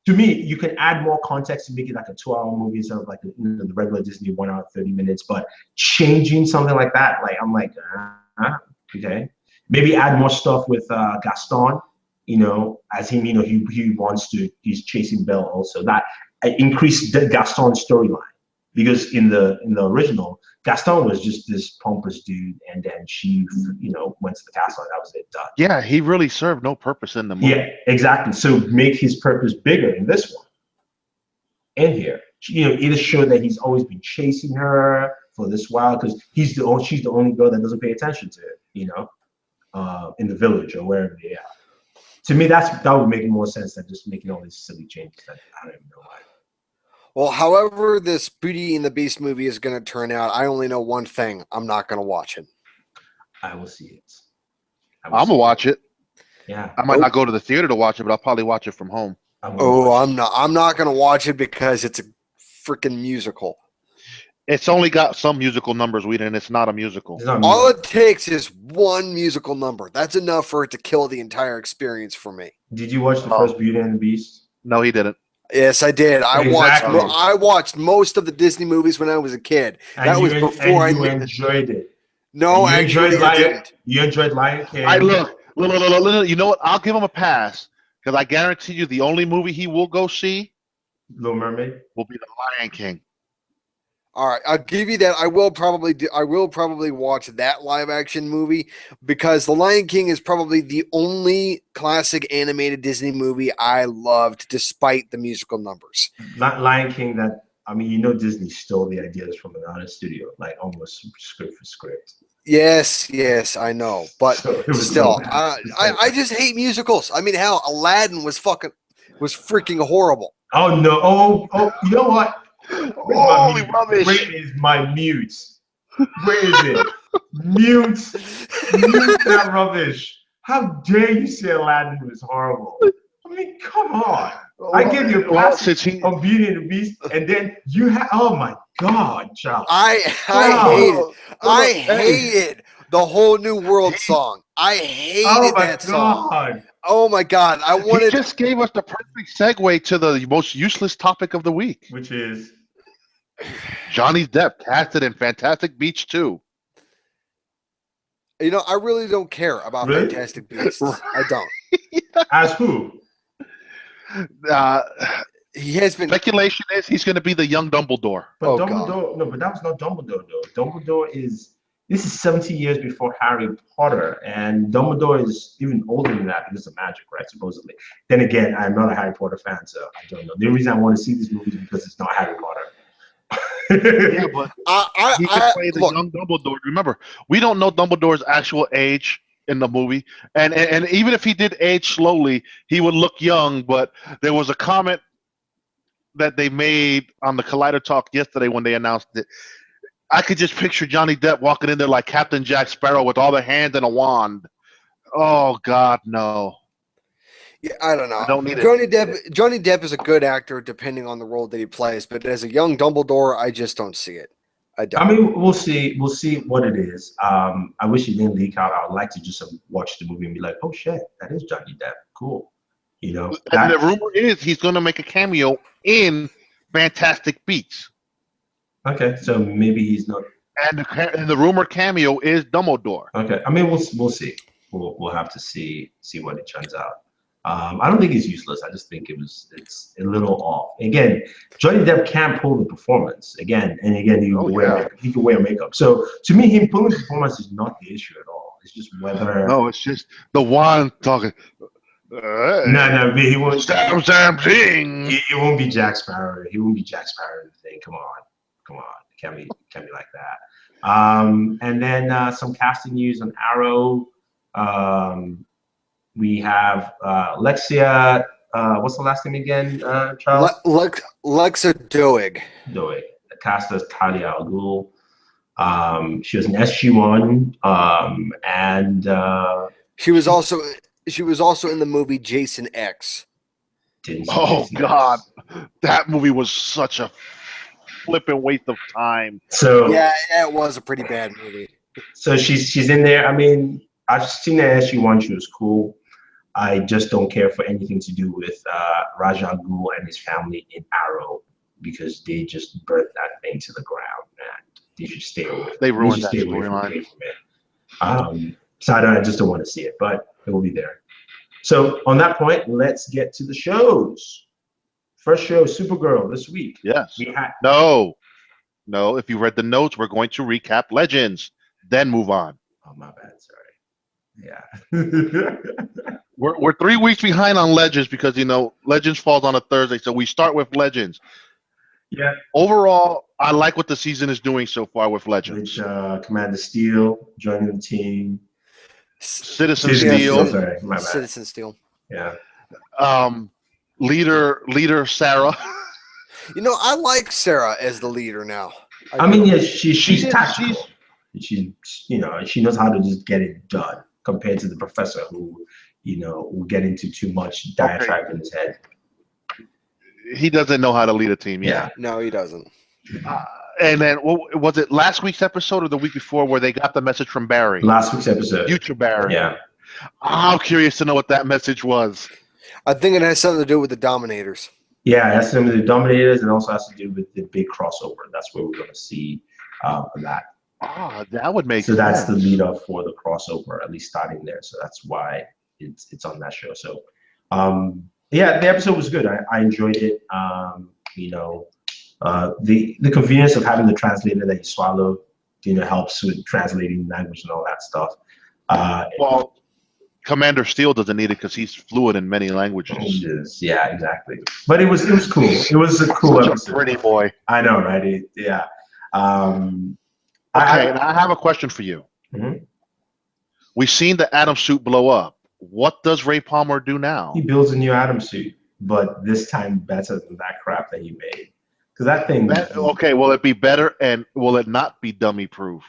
[SPEAKER 1] To me, you can add more context to make it like a 2-hour movie instead of like the regular Disney 1 hour 30 minutes. But changing something like that, I'm like, okay. Maybe add more stuff with Gaston. As him, he's chasing Belle also. That increased Gaston's storyline because in the original, Gaston was just this pompous dude, and then she, went to the castle, and that was it, done.
[SPEAKER 2] Yeah, he really served no purpose in the movie.
[SPEAKER 1] Yeah, exactly. So make his purpose bigger in this one. And here, either show that he's always been chasing her for this while because she's the only girl that doesn't pay attention to it, in the village or wherever they are. To me, that would make more sense than just making all these silly changes that I don't even know why.
[SPEAKER 3] Well, however this Beauty and the Beast movie is going to turn out, I only know one thing. I'm not going to watch it.
[SPEAKER 1] I will see it.
[SPEAKER 2] I'm going to watch it.
[SPEAKER 1] Yeah.
[SPEAKER 2] I might not go to the theater to watch it, but I'll probably watch it from home.
[SPEAKER 3] I'm not going to watch it because it's a freaking musical.
[SPEAKER 2] It's only got some musical numbers, and it's not a musical.
[SPEAKER 3] All it takes is one musical number. That's enough for it to kill the entire experience for me.
[SPEAKER 1] Did you watch the first Beauty and the Beast?
[SPEAKER 2] No, he didn't.
[SPEAKER 3] Yes, I did.
[SPEAKER 1] Exactly.
[SPEAKER 3] I watched most of the Disney movies when I was a kid.
[SPEAKER 1] That was before I enjoyed it.
[SPEAKER 3] No, I didn't.
[SPEAKER 1] You enjoyed Lion King.
[SPEAKER 2] Look. You know what? I'll give him a pass because I guarantee you the only movie he will go see,
[SPEAKER 1] Little Mermaid,
[SPEAKER 2] will be The Lion King.
[SPEAKER 3] All right, I'll give you that. I will probably watch that live action movie because The Lion King is probably the only classic animated Disney movie I loved, despite the musical numbers.
[SPEAKER 1] Lion King. That I mean, you know, Disney stole the ideas from another studio, like almost script for script.
[SPEAKER 3] Yes, I know, but
[SPEAKER 1] So it was
[SPEAKER 3] still,
[SPEAKER 1] so bad.
[SPEAKER 3] I just hate musicals. I mean, hell, Aladdin was freaking horrible.
[SPEAKER 1] Oh no! Oh, you know what?
[SPEAKER 2] Holy rubbish!
[SPEAKER 1] Where is my mute? Where is it? Mute that rubbish. How dare you say Aladdin was horrible? I mean, come on. I gave you a pass on Beauty and the Beast, and then you have. Oh my God, Charles.
[SPEAKER 3] I hated the whole New World song. I hated that song. Oh my God!
[SPEAKER 2] He just gave us the perfect segue to the most useless topic of the week,
[SPEAKER 1] which is
[SPEAKER 2] Johnny Depp casted in Fantastic Beasts 2.
[SPEAKER 3] You know, I really don't care about Fantastic Beasts. I don't.
[SPEAKER 1] As who?
[SPEAKER 3] He has been.
[SPEAKER 2] Speculation is he's going to be the young Dumbledore.
[SPEAKER 1] But Dumbledore, no, but that was not Dumbledore though. Dumbledore is. This is 70 years before Harry Potter, and Dumbledore is even older than that because of magic, right? Supposedly. Then again, I'm not a Harry Potter fan, so I don't know. The only reason I want to see this movie is because it's not Harry Potter.
[SPEAKER 2] Yeah, but he can play the young Dumbledore. Remember, we don't know Dumbledore's actual age in the movie, and even if he did age slowly, he would look young. But there was a comment that they made on the Collider Talk yesterday when they announced it. I could just picture Johnny Depp walking in there like Captain Jack Sparrow with all the hands and a wand. Oh God, no.
[SPEAKER 3] Yeah, I don't know.
[SPEAKER 2] I don't need
[SPEAKER 3] Johnny Depp is a good actor depending on the role that he plays, but as a young Dumbledore, I just don't see it. I don't.
[SPEAKER 1] I mean, we'll see what it is. I wish it didn't leak out. I would like to just watch the movie and be like, oh shit, that is Johnny Depp. Cool. You know.
[SPEAKER 2] And the rumor is he's going to make a cameo in Fantastic Beasts.
[SPEAKER 1] Okay, so maybe he's not.
[SPEAKER 2] And the rumor cameo is Dumbledore.
[SPEAKER 1] Okay, I mean we'll see. We'll have to see what it turns out. I don't think it's useless. I just think it's a little off. Again, Johnny Depp can't pull the performance. Again, he can wear makeup. So to me, him pulling the performance is not the issue at all. It's just whether.
[SPEAKER 2] No, it's just the wand talking.
[SPEAKER 1] No, he won't.
[SPEAKER 2] Zing.
[SPEAKER 1] He won't be Jack Sparrow. He won't be Jack Sparrow. Thing. Come on. It can't be like that. And then some casting news on Arrow. We have Lexia. What's the last name again, Charles?
[SPEAKER 3] Lexa Doig.
[SPEAKER 1] Cast as Talia al Ghul. She was an SG-1, and
[SPEAKER 3] she was also in the movie Jason X.
[SPEAKER 2] Oh God, that movie was such a flipping waste of time.
[SPEAKER 1] So
[SPEAKER 3] yeah, it was a pretty bad movie.
[SPEAKER 1] So she's in there. I mean, I've seen her SG-1. She was cool. I just don't care for anything to do with Ra's al Ghul and his family in Arrow because they just burnt that thing to the ground, and they should stay away.
[SPEAKER 2] They ruined that storyline.
[SPEAKER 1] So I just don't want to see it, but it will be there. So on that point, let's get to the shows. First show, Supergirl this week.
[SPEAKER 2] Yes. No. If you read the notes, we're going to recap Legends, then move on.
[SPEAKER 1] Oh, my bad. Sorry. Yeah.
[SPEAKER 2] We're 3 weeks behind on Legends because Legends falls on a Thursday, so we start with Legends.
[SPEAKER 1] Yeah.
[SPEAKER 2] Overall, I like what the season is doing so far with Legends.
[SPEAKER 1] Which Commander Steel joining the team.
[SPEAKER 2] Citizen Steel.
[SPEAKER 1] Sorry, my bad.
[SPEAKER 3] Citizen Steel.
[SPEAKER 1] Yeah.
[SPEAKER 2] Leader Sarah.
[SPEAKER 3] I like Sarah as the leader now.
[SPEAKER 1] I mean, yeah, she's tactical. She knows how to just get it done compared to the professor who, will get into too much diatribe in his head.
[SPEAKER 2] He doesn't know how to lead a team. Yeah.
[SPEAKER 3] No, he doesn't.
[SPEAKER 2] And then, was it last week's episode or the week before where they got the message from Barry?
[SPEAKER 1] Last week's episode.
[SPEAKER 2] Future Barry.
[SPEAKER 1] Yeah.
[SPEAKER 2] I'm curious to know what that message was.
[SPEAKER 3] I think it has something to do with the Dominators.
[SPEAKER 1] Yeah, it has something to do with the Dominators and also has to do with the big crossover. That's where we're going to see that.
[SPEAKER 2] That would make sense.
[SPEAKER 1] So that's the lead up for the crossover, at least starting there. So that's why it's on that show. So, yeah, the episode was good. I enjoyed it. The convenience of having the translator that you swallow, helps with translating language and all that stuff.
[SPEAKER 2] Well, Commander Steele doesn't need it because he's fluent in many languages.
[SPEAKER 1] Yeah, exactly. But it was cool. It was a cool
[SPEAKER 2] Such
[SPEAKER 1] episode.
[SPEAKER 2] a pretty boy.
[SPEAKER 1] I know, right? Yeah.
[SPEAKER 2] Okay, and I have a question for you.
[SPEAKER 1] Mhm.
[SPEAKER 2] We've seen the Atom suit blow up. What does Ray Palmer do now?
[SPEAKER 1] He builds a new Atom suit, but this time better than that crap that he made. Because that thing.
[SPEAKER 2] Okay, will it be better and will it not be dummy proof?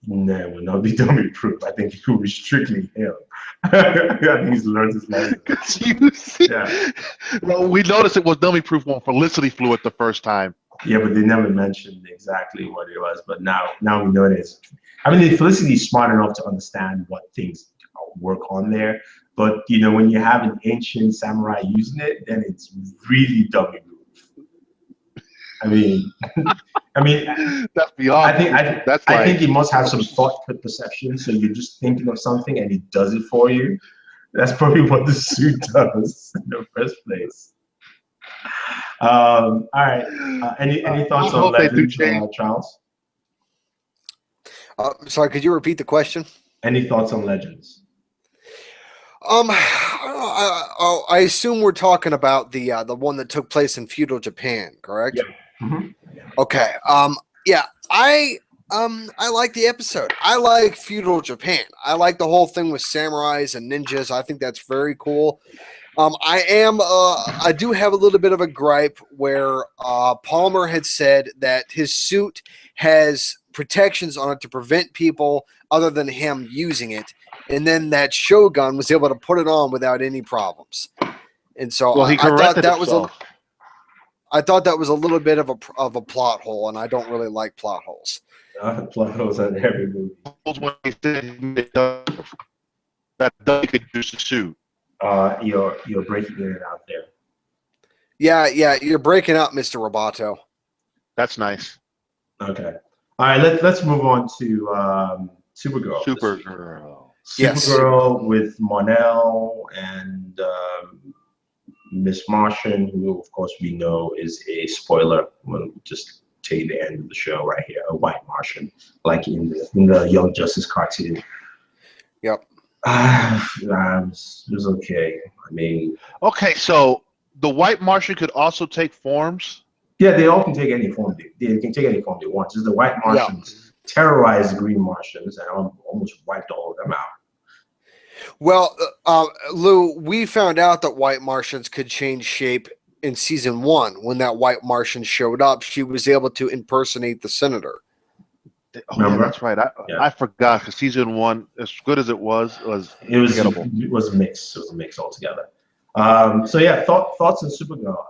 [SPEAKER 1] No, it will not be dummy proof. I think it will be strictly him. I think he's learned his lesson.
[SPEAKER 2] You see,
[SPEAKER 1] Yeah.
[SPEAKER 2] well, we noticed it was dummy proof when Felicity flew it the first time.
[SPEAKER 1] Yeah, but they never mentioned exactly what it was. But now we know it is. I mean, Felicity is smart enough to understand what things work on there. But when you have an ancient samurai using it, then it's really dummy proof. I mean,
[SPEAKER 2] that's beyond.
[SPEAKER 1] I think he must have some thought perception. So you're just thinking of something and he does it for you. That's probably what the suit does in the first place. All right. Any thoughts on Legends, Charles?
[SPEAKER 3] Sorry, could you repeat the question?
[SPEAKER 1] Any thoughts on Legends?
[SPEAKER 3] I assume we're talking about the one that took place in feudal Japan, correct?
[SPEAKER 1] Yeah. Mm-hmm.
[SPEAKER 3] Okay. Yeah. I like the episode. I like feudal Japan. I like the whole thing with samurais and ninjas. I think that's very cool. I do have a little bit of a gripe where Palmer had said that his suit has protections on it to prevent people other than him using it, and then that Shogun was able to put it on without any problems. And so I thought that was a little bit of a plot hole, and I don't really like plot holes.
[SPEAKER 1] Plot holes in every movie.
[SPEAKER 2] When he said that he could use the suit.
[SPEAKER 1] You're breaking it out there.
[SPEAKER 3] Yeah, you're breaking up, Mr. Roboto.
[SPEAKER 2] That's nice.
[SPEAKER 1] Okay. All right, let's move on to Supergirl. Supergirl with Monel and Miss Martian, who of course we know is a spoiler. We'll just tell you the end of the show right here. A white Martian, like in the Young Justice cartoon.
[SPEAKER 3] Yep.
[SPEAKER 1] It was okay. I mean.
[SPEAKER 2] Okay, so the white Martian could also take forms.
[SPEAKER 1] Yeah, they all can take any form. They can take any form they want. Just the white Martians terrorized the green Martians and almost wiped all of them out.
[SPEAKER 3] Well, Lou, we found out that white Martians could change shape in season 1. When that white Martian showed up, she was able to impersonate the senator.
[SPEAKER 2] Oh, yeah, that's right. I forgot because season 1, as good as it was forgettable.
[SPEAKER 1] It was a mix. It was a mix altogether. So yeah, thoughts on Supergirl.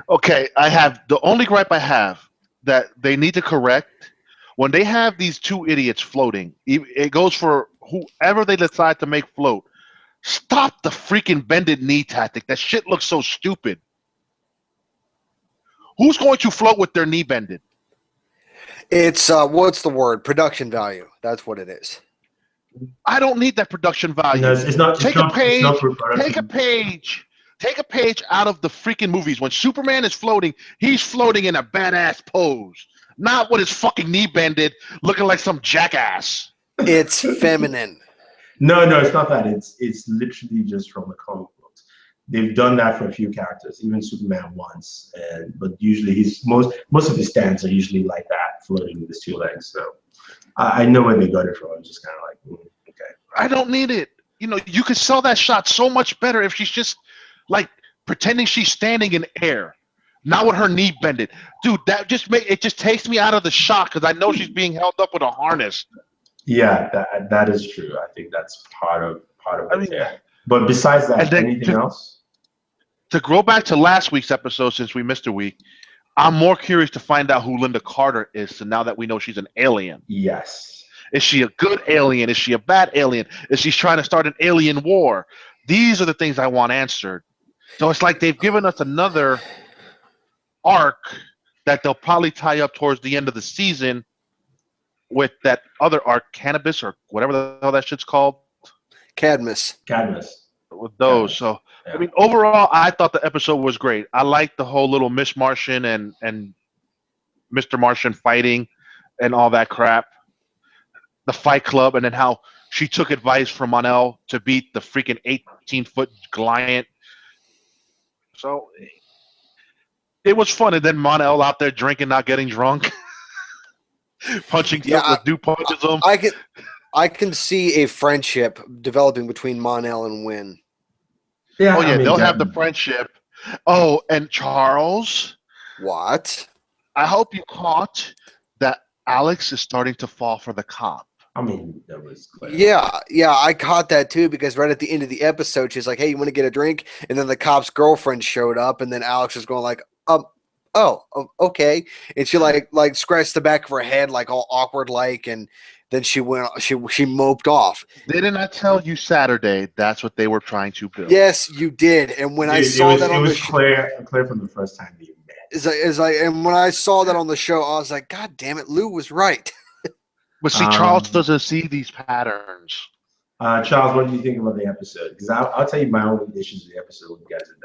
[SPEAKER 2] Okay, the only gripe I have that they need to correct when they have these two idiots floating. It goes for whoever they decide to make float. Stop the freaking bended knee tactic. That shit looks so stupid. Who's going to float with their knee bended?
[SPEAKER 3] It's what's the word? Production value. That's what it is.
[SPEAKER 2] I don't need that production value.
[SPEAKER 1] No, it's not.
[SPEAKER 2] Take a page out of the freaking movies. When Superman is floating, he's floating in a badass pose, not with his fucking knee bended, looking like some jackass.
[SPEAKER 3] It's feminine.
[SPEAKER 1] No, it's not that. It's literally just from the comic books. They've done that for a few characters, even Superman once, but usually most of his stands are usually like that, floating with his two legs. So I know where they got it from. I'm just kind of like, okay.
[SPEAKER 2] I don't need it. You could sell that shot so much better if she's just like pretending she's standing in air, not with her knee bended. Dude, that just takes me out of the shot because I know she's being held up with a harness.
[SPEAKER 1] Yeah, that is true. I think that's part of it. Yeah. But besides that, anything else?
[SPEAKER 2] To go back to last week's episode, since we missed a week, I'm more curious to find out who Linda Carter is. So now that we know she's an alien.
[SPEAKER 1] Yes.
[SPEAKER 2] Is she a good alien? Is she a bad alien? Is she trying to start an alien war? These are the things I want answered. So it's like they've given us another arc that they'll probably tie up towards the end of the season with that other arc, Cannabis or whatever the hell that shit's called.
[SPEAKER 3] Cadmus.
[SPEAKER 2] with those. So I mean, overall, I thought the episode was great. I liked the whole little Miss Martian and Mr. Martian fighting and all that crap. The Fight Club, and then how she took advice from Monel to beat the freaking 18-foot giant. So it was fun. And then Monel out there drinking, not getting drunk, punching stuff with Duke punches him.
[SPEAKER 3] I can see a friendship developing between Monel and Wynn.
[SPEAKER 2] Yeah, I mean, they'll have the friendship. Oh, and Charles.
[SPEAKER 3] What?
[SPEAKER 2] I hope you caught that Alex is starting to fall for the cop.
[SPEAKER 1] I mean, that was clear.
[SPEAKER 3] Yeah, I caught that too because right at the end of the episode, she's like, "Hey, you want to get a drink?" And then the cop's girlfriend showed up, and then Alex is going like, oh, okay," and she like scratched the back of her head like all awkward like, and then she moped off.
[SPEAKER 2] Didn't I tell you Saturday that's what they were trying to build?
[SPEAKER 3] Yes, you did, and when I saw that on the show,
[SPEAKER 1] clear from the first time we met.
[SPEAKER 3] It's like, and when I saw that on the show, I was like, "God damn it, Lou was right."
[SPEAKER 2] But see, Charles doesn't see these patterns.
[SPEAKER 1] Charles, what do you think about the episode? Because I'll tell you my own issues with the episode when you guys are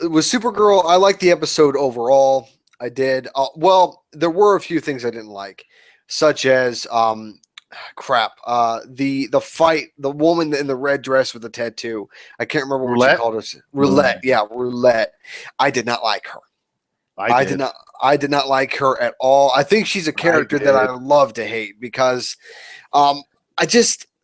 [SPEAKER 1] done.
[SPEAKER 3] With Supergirl, I liked the episode overall. I did. Well, there were a few things I didn't like, such as the fight, the woman in the red dress with the tattoo. I can't remember what she called it. Roulette. Yeah, Roulette. I did not like her. I did not like her at all. I think she's a character that I love to hate because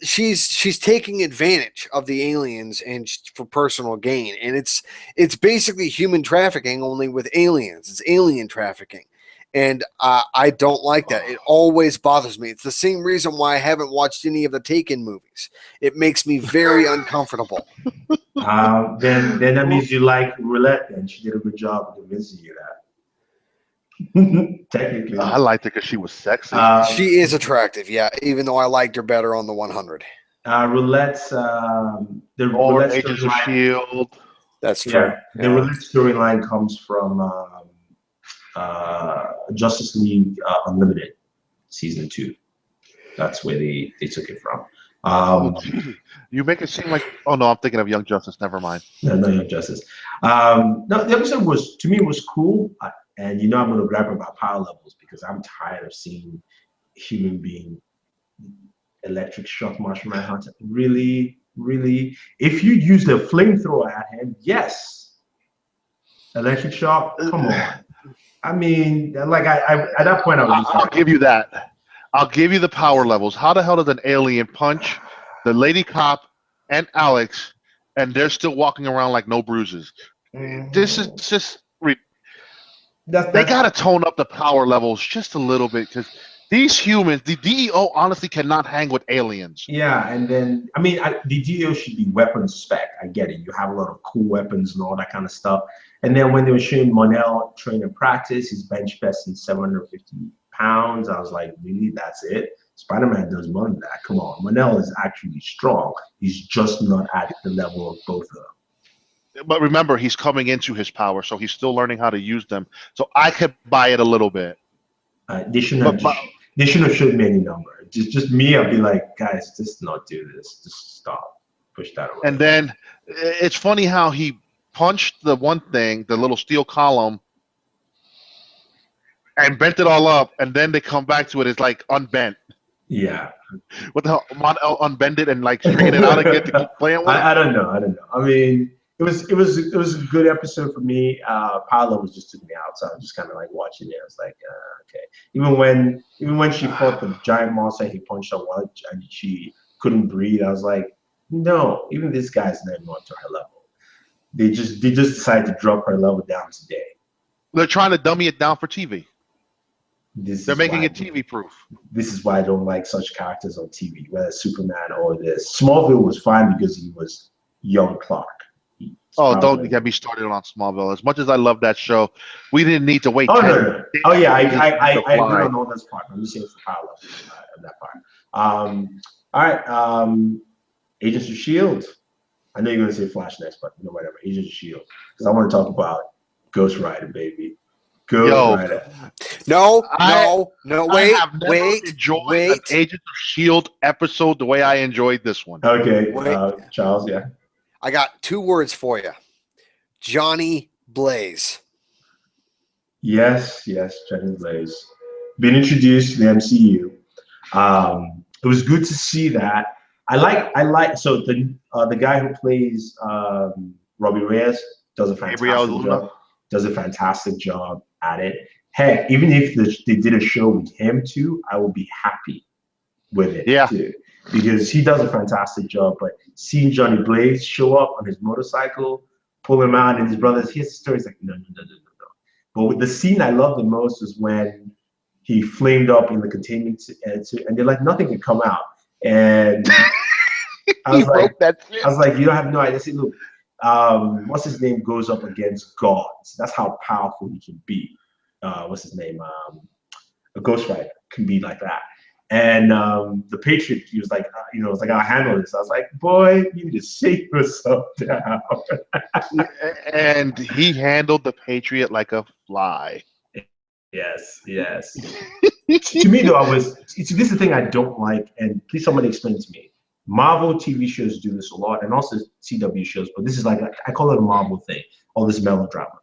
[SPEAKER 3] she's taking advantage of the aliens and for personal gain, and it's basically human trafficking only with aliens. It's alien trafficking, and I don't like that. It always bothers me. It's the same reason why I haven't watched any of the Taken movies. It makes me very uncomfortable.
[SPEAKER 1] Then that means you like Roulette, and she did a good job of convincing you that. Technically,
[SPEAKER 2] I liked her because she was sexy.
[SPEAKER 3] She is attractive, yeah. Even though I liked her better on the 100.
[SPEAKER 1] Roulette's the Roulette
[SPEAKER 2] Agents of Shield.
[SPEAKER 3] That's true.
[SPEAKER 1] Yeah, the Roulette storyline comes from Justice League Unlimited season 2. That's where they took it from.
[SPEAKER 2] You make it seem like no, I'm thinking of Young Justice. Never mind.
[SPEAKER 1] No, Young Justice. No, the episode was cool. And I'm going to grab about power levels because I'm tired of seeing human being electric shock Martian Manhunter. Really, really. If you use the flamethrower at him, yes. Electric shock, come on. I mean, like I at that point I was.
[SPEAKER 2] I'll give you that. I'll give you the power levels. How the hell does an alien punch the lady cop and Alex, and they're still walking around like no bruises? This is just. They got to tone up the power levels just a little bit because these humans, the DEO honestly cannot hang with aliens.
[SPEAKER 1] Yeah, and then, I mean, the DEO should be weapons spec. I get it. You have a lot of cool weapons and all that kind of stuff. And then when they were showing Monel train and practice, his bench pressing 750 pounds, I was like, really, that's it? Spider-Man does more than that. Come on. Monel is actually strong. He's just not at the level of both of them.
[SPEAKER 2] But remember, he's coming into his power, so he's still learning how to use them. So I could buy it a little bit.
[SPEAKER 1] They shouldn't have showed me any number. Just me, I'd be like, guys, just not do this. Just stop. Push that away.
[SPEAKER 2] And then it's funny how he punched the one thing, the little steel column, and bent it all up, and then they come back to it. It's like unbent.
[SPEAKER 1] Yeah.
[SPEAKER 2] What the hell? Monel unbend it and like straighten it out again to keep playing with it?
[SPEAKER 1] I don't know. I mean, it was a good episode for me. Paolo just took me out, so I was just kind of like watching it. I was like, okay. Even when she fought the giant monster, he punched her one and she couldn't breathe. I was like, no, even this guy's not even to her level. They just decided to drop her level down today.
[SPEAKER 2] They're trying to dummy it down for TV. They're making it TV proof.
[SPEAKER 1] This is why I don't like such characters on TV, whether Superman or this. Smallville was fine because he was young Clark.
[SPEAKER 2] Don't get me started on Smallville. As much as I love that show, we didn't need to wait.
[SPEAKER 1] No. Oh yeah, I agree on all this part. I'm just saying for power of that part. All right, Agents of Shield. I know you're gonna say Flash next, but no, whatever. Agents of Shield, because I want to talk about Ghost Rider, baby. Ghost Rider.
[SPEAKER 3] No, wait.
[SPEAKER 2] Enjoyed an Agents of Shield episode the way I enjoyed this one.
[SPEAKER 1] Okay, Charles, yeah.
[SPEAKER 3] I got 2 words for you. Johnny Blaze.
[SPEAKER 1] Yes, Johnny Blaze. Been introduced to the MCU. It was good to see that. I like so the guy who plays Robbie Reyes does a
[SPEAKER 2] Gabriel
[SPEAKER 1] fantastic
[SPEAKER 2] Luna.
[SPEAKER 1] job. Does a fantastic job at it. Heck, even if they did a show with him too, I would be happy with it too, because he does a fantastic job. But seeing Johnny Blaze show up on his motorcycle, pull him out, and his brothers, his story is like no. But with the scene I love the most is when he flamed up in the containment, and they're like nothing can come out, and I was like, you don't have no idea. See, look, what's his name goes up against gods. That's how powerful he can be. What's his name? A Ghost Rider can be like that. And the Patriot, he was like, it's like, I'll handle this. I was like, boy, you need to shake yourself down.
[SPEAKER 2] And he handled the Patriot like a fly.
[SPEAKER 1] Yes. To me, though, this is the thing I don't like, and please somebody explain it to me. Marvel TV shows do this a lot, and also CW shows, but this is like, I call it a Marvel thing, all this melodrama.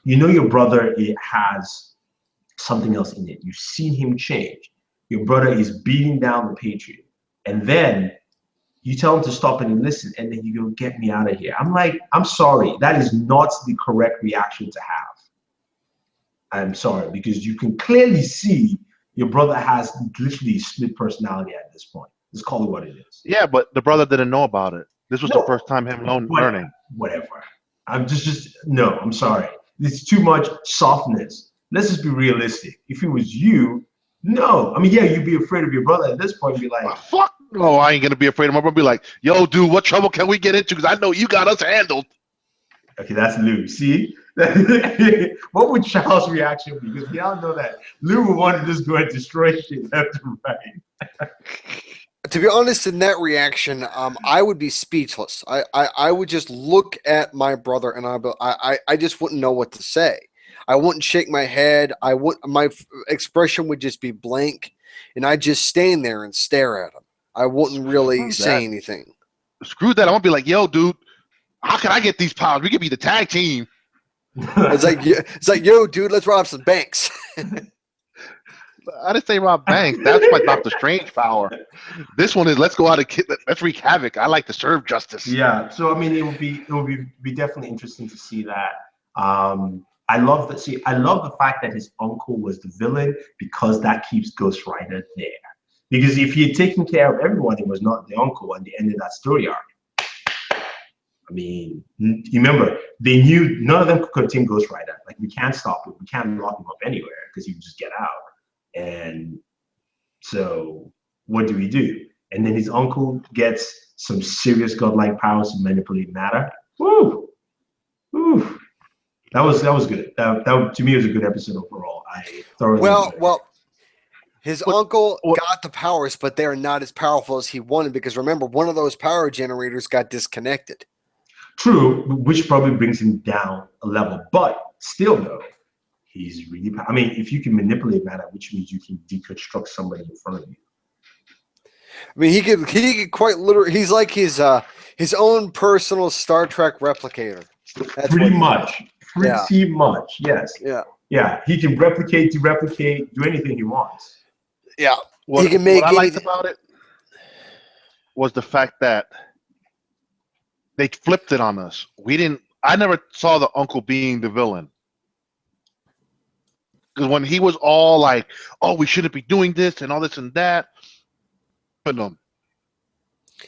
[SPEAKER 1] Your brother, it has something else in it. You've seen him change. Your brother is beating down the Patriot, and then you tell him to stop and listen, and then you go, get me out of here. I'm like, I'm sorry. That is not the correct reaction to have. I'm sorry, because you can clearly see your brother has literally split personality at this point. Let's call it what it is.
[SPEAKER 2] Yeah, but the brother didn't know about it. This was the first time him learning.
[SPEAKER 1] Whatever. I'm no, I'm sorry. It's too much softness. Let's just be realistic. If it was you, no. I mean, yeah, you'd be afraid of your brother at this point. Be like,
[SPEAKER 2] fuck no, I ain't going to be afraid of my brother. Be like, yo, dude, what trouble can we get into? Because I know you got us handled.
[SPEAKER 1] Okay, that's Lou. See? What would Charles' reaction be? Because we all know that Lou would want to just go and destroy shit left and right.
[SPEAKER 3] To be honest, in that reaction, I would be speechless. I would just look at my brother, and I just wouldn't know what to say. I wouldn't shake my head. My expression would just be blank, and I'd just stand there and stare at him. I wouldn't really say anything.
[SPEAKER 2] Screw that. I won't be like, yo, dude, how can I get these powers? We could be the tag team.
[SPEAKER 3] It's like, yo, dude, let's rob some banks.
[SPEAKER 2] I didn't say rob banks. That's my Doctor Strange power. This one is let's go out and let's wreak havoc. I like to serve justice.
[SPEAKER 1] Yeah. So I mean, it would be definitely interesting to see that. I love that. See, I love the fact that his uncle was the villain, because that keeps Ghost Rider there. Because if he had taken care of everyone, it was not the uncle at the end of that story arc. I mean, you remember, they knew none of them could contain Ghost Rider. Like, we can't stop it. We can't lock him up anywhere because he would just get out. And so what do we do? And then his uncle gets some serious godlike powers to manipulate matter. Woo! Woo! That was good. That to me was a good episode overall. I thoroughly enjoyed it.
[SPEAKER 3] Well, his uncle got the powers, but they're not as powerful as he wanted, because remember, one of those power generators got disconnected.
[SPEAKER 1] True, which probably brings him down a level, but still though, he's really. I mean, if you can manipulate matter, which means you can deconstruct somebody in front of you.
[SPEAKER 3] I mean, he could quite literally. He's like his own personal Star Trek replicator. That's
[SPEAKER 1] pretty much, yes.
[SPEAKER 3] Yeah.
[SPEAKER 1] He can replicate, do anything he wants.
[SPEAKER 3] Yeah,
[SPEAKER 2] what I liked about it was the fact that they flipped it on us. I never saw the uncle being the villain. Because when he was all like, oh, we shouldn't be doing this and all this and that. But no.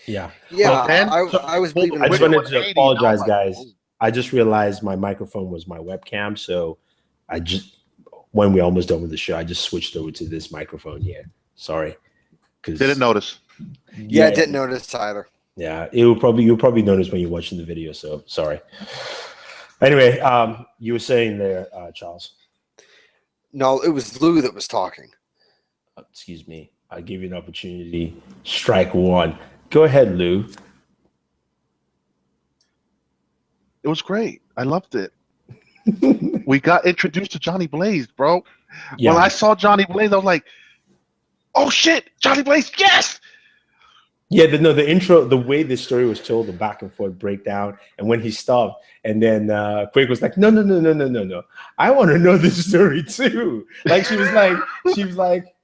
[SPEAKER 4] Yeah.
[SPEAKER 3] Yeah. Well, I was believing.
[SPEAKER 4] I just wanted to apologize, guys. I just realized my microphone was my webcam. So when we're almost done with the show, I just switched over to this microphone here. Sorry.
[SPEAKER 2] Didn't notice.
[SPEAKER 3] Yeah, I didn't notice either.
[SPEAKER 4] Yeah, you'll probably notice when you're watching the video. So sorry. Anyway, you were saying there, Charles.
[SPEAKER 3] No, it was Lou that was talking.
[SPEAKER 4] Excuse me. I'll give you an opportunity. Strike one. Go ahead, Lou.
[SPEAKER 2] It was great. I loved it. We got introduced to Johnny Blaze, bro. Yeah. When I saw Johnny Blaze, I was like, oh shit, Johnny Blaze, yes!
[SPEAKER 4] Yeah, the intro, the way the story was told, the back and forth breakdown, and when he stopped, and then Quake was like, no, no, no, no, no, no, no, I want to know this story too. Like she was like,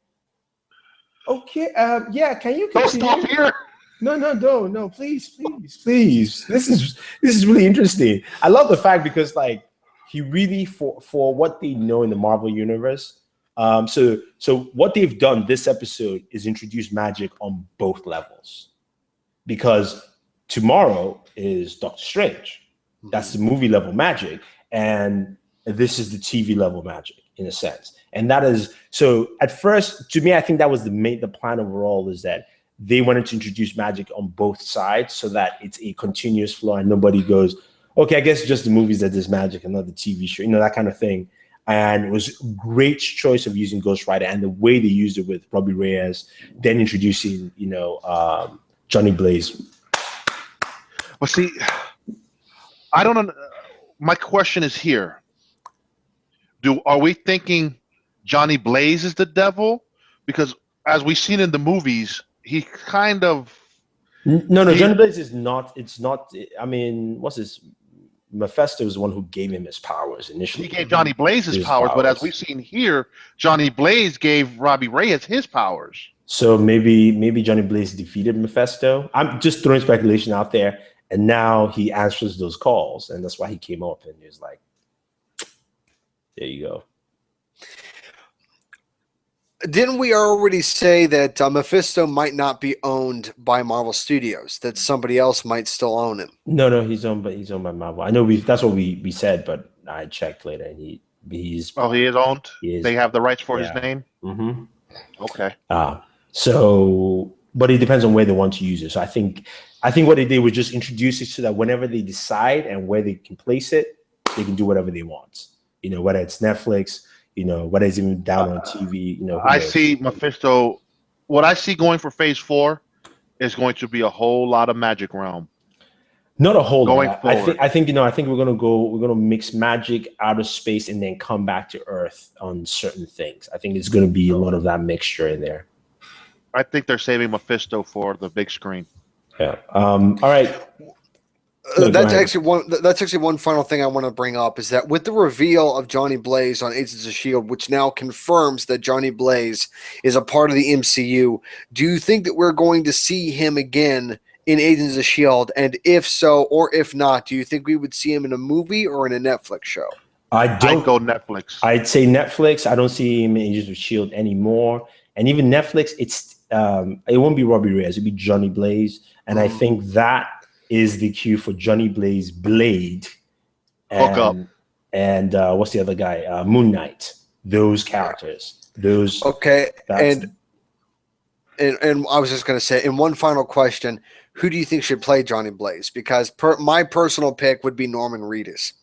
[SPEAKER 4] okay, yeah, can you
[SPEAKER 2] Don't
[SPEAKER 4] continue?
[SPEAKER 2] stop here.
[SPEAKER 4] No, no, no, no, please, please, please. This is really interesting. I love the fact because like he really for what they know in the Marvel universe. So what they've done this episode is introduce magic on both levels, because tomorrow is Doctor Strange. That's the movie level magic, and this is the TV level magic in a sense. And that is so. At first, to me, I think that was the plan overall, is that they wanted to introduce magic on both sides so that it's a continuous flow and nobody goes, okay, I guess just the movies that there's magic and not the TV show, that kind of thing. And it was a great choice of using Ghost Rider, and the way they used it with Robbie Reyes, then introducing, Johnny Blaze.
[SPEAKER 2] Well, see, I don't know. My question is here. Are we thinking Johnny Blaze is the devil? Because as we've seen in the movies, he kind of...
[SPEAKER 4] No, Johnny Blaze is not. It's not. I mean, what's his... Mephisto is the one who gave him his powers initially.
[SPEAKER 2] He gave Johnny Blaze his powers, but as we've seen here, Johnny Blaze gave Robbie Reyes his powers. So
[SPEAKER 4] maybe Johnny Blaze defeated Mephisto. I'm just throwing speculation out there, and now he answers those calls, and that's why he came up and he was like, "There you go."
[SPEAKER 3] Didn't we already say that Mephisto might not be owned by Marvel Studios? That somebody else might still own him?
[SPEAKER 4] No, he's owned by Marvel. I know that's what we said, but I checked later, and he is
[SPEAKER 2] owned. They have the rights for his name.
[SPEAKER 4] Mm-hmm.
[SPEAKER 2] Okay.
[SPEAKER 4] But it depends on where they want to use it. So I think what they did was just introduce it so that whenever they decide and where they can place it, they can do whatever they want. Whether it's Netflix. Whether it's even down on TV,
[SPEAKER 2] I see Mephisto. What I see going for Phase 4 is going to be a whole lot of Magic Realm.
[SPEAKER 4] Not a whole
[SPEAKER 2] lot.
[SPEAKER 4] I think we're gonna mix magic, outer space, and then come back to Earth on certain things. I think it's gonna be a lot of that mixture in there.
[SPEAKER 2] I think they're saving Mephisto for the big screen.
[SPEAKER 4] Yeah. All right.
[SPEAKER 3] That's actually one final thing I want to bring up, is that with the reveal of Johnny Blaze on Agents of S.H.I.E.L.D., which now confirms that Johnny Blaze is a part of the MCU, do you think that we're going to see him again in Agents of S.H.I.E.L.D.? And if so, or if not, do you think we would see him in a movie or in a Netflix show?
[SPEAKER 2] I'd go Netflix.
[SPEAKER 4] I'd say Netflix. I don't see him in Agents of S.H.I.E.L.D. anymore. And even Netflix, it won't be Robbie Reyes. It'll be Johnny Blaze. And I think that is the cue for Johnny Blaze, Blade,
[SPEAKER 2] Hook up,
[SPEAKER 4] and what's the other guy? Moon Knight. Those characters. Those.
[SPEAKER 3] Okay, and I was just going to say, in one final question, who do you think should play Johnny Blaze? Because my personal pick would be Norman Reedus.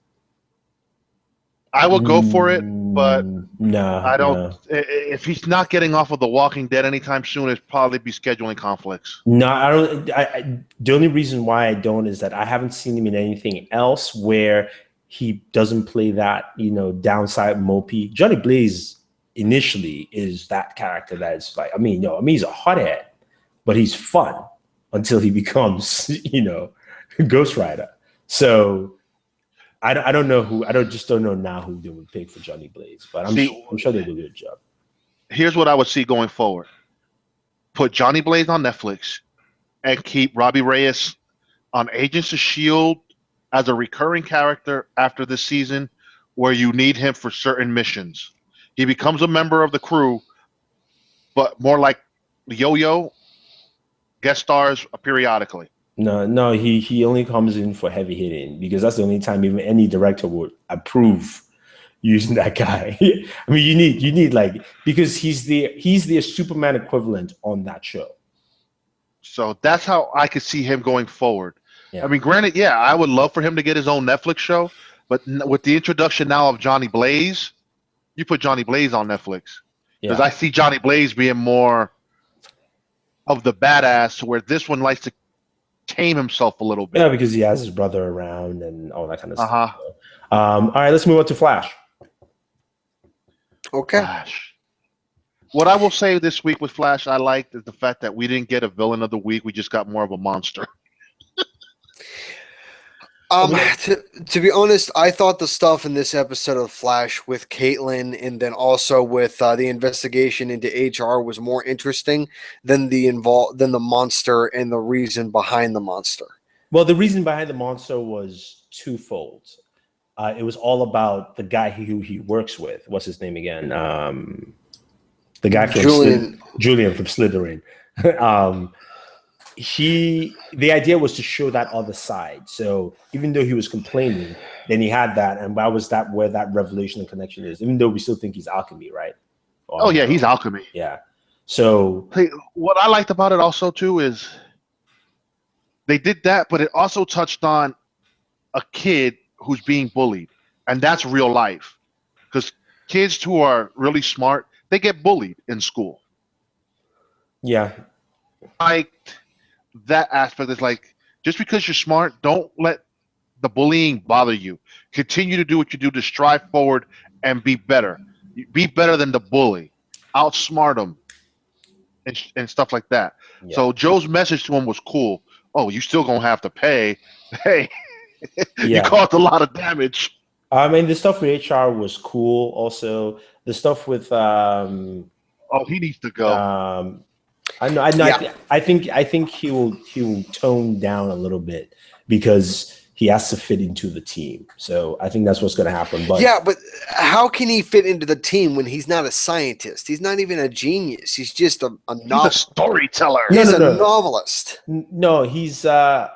[SPEAKER 2] I will go for it, but
[SPEAKER 4] no,
[SPEAKER 2] I don't. No. If he's not getting off of The Walking Dead anytime soon, it'd probably be scheduling conflicts.
[SPEAKER 4] No, I don't. The only reason why I don't is that I haven't seen him in anything else where he doesn't play that, downside mopey. Johnny Blaze initially is that character that is like, he's a hothead, but he's fun until he becomes, Ghost Rider. So. I don't know who. Just don't know now who they would pick for Johnny Blaze, but I'm sure they do a good job.
[SPEAKER 2] Here's what I would see going forward: put Johnny Blaze on Netflix, and keep Robbie Reyes on Agents of S.H.I.E.L.D. as a recurring character after this season, where you need him for certain missions. He becomes a member of the crew, but more like Yo-Yo, guest stars periodically.
[SPEAKER 4] No, he only comes in for heavy hitting, because that's the only time even any director would approve using that guy. You need like, because he's the Superman equivalent on that show.
[SPEAKER 2] So that's how I could see him going forward.
[SPEAKER 4] Yeah.
[SPEAKER 2] Granted, I would love for him to get his own Netflix show, but with the introduction now of Johnny Blaze, you put Johnny Blaze on Netflix, because I see Johnny Blaze being more of the badass, where this one likes to tame himself a little bit.
[SPEAKER 4] Yeah, because he has his brother around and all that kind of stuff. All right, let's move on to Flash.
[SPEAKER 3] Okay.
[SPEAKER 2] Flash. What I will say this week with Flash, I liked is the fact that we didn't get a villain of the week. We just got more of a monster.
[SPEAKER 3] To be honest, I thought the stuff in this episode of Flash with Caitlin and then also with the investigation into HR was more interesting than the monster and the reason behind the monster.
[SPEAKER 4] Well, the reason behind the monster was twofold. It was all about the guy who he works with. What's his name again? The guy from Julian from Slytherin. The idea was to show that other side. So even though he was complaining, then he had that, and where that revelation and connection is. Even though we still think he's alchemy, right?
[SPEAKER 2] Oh yeah, he's alchemy.
[SPEAKER 4] Yeah. So
[SPEAKER 2] what I liked about it also too is they did that, but it also touched on a kid who's being bullied, and that's real life. Because kids who are really smart, they get bullied in school.
[SPEAKER 4] Yeah.
[SPEAKER 2] That aspect is like, just because you're smart, don't let the bullying bother you. Continue to do what you do to strive forward and be better. Be better than the bully. Outsmart them and stuff like that. Yeah. So Joe's message to him was cool. Oh, you still gonna have to pay. Hey, you caused a lot of damage.
[SPEAKER 4] I mean, the stuff with HR was cool. Also, the stuff with
[SPEAKER 2] oh, he needs to go.
[SPEAKER 4] I know. Yeah. I think he will tone down a little bit because he has to fit into the team. So I think that's what's going to happen. But
[SPEAKER 3] but how can he fit into the team when he's not a scientist? He's not even a genius. He's just a
[SPEAKER 2] he's a storyteller.
[SPEAKER 3] He's a novelist.
[SPEAKER 4] No, he's a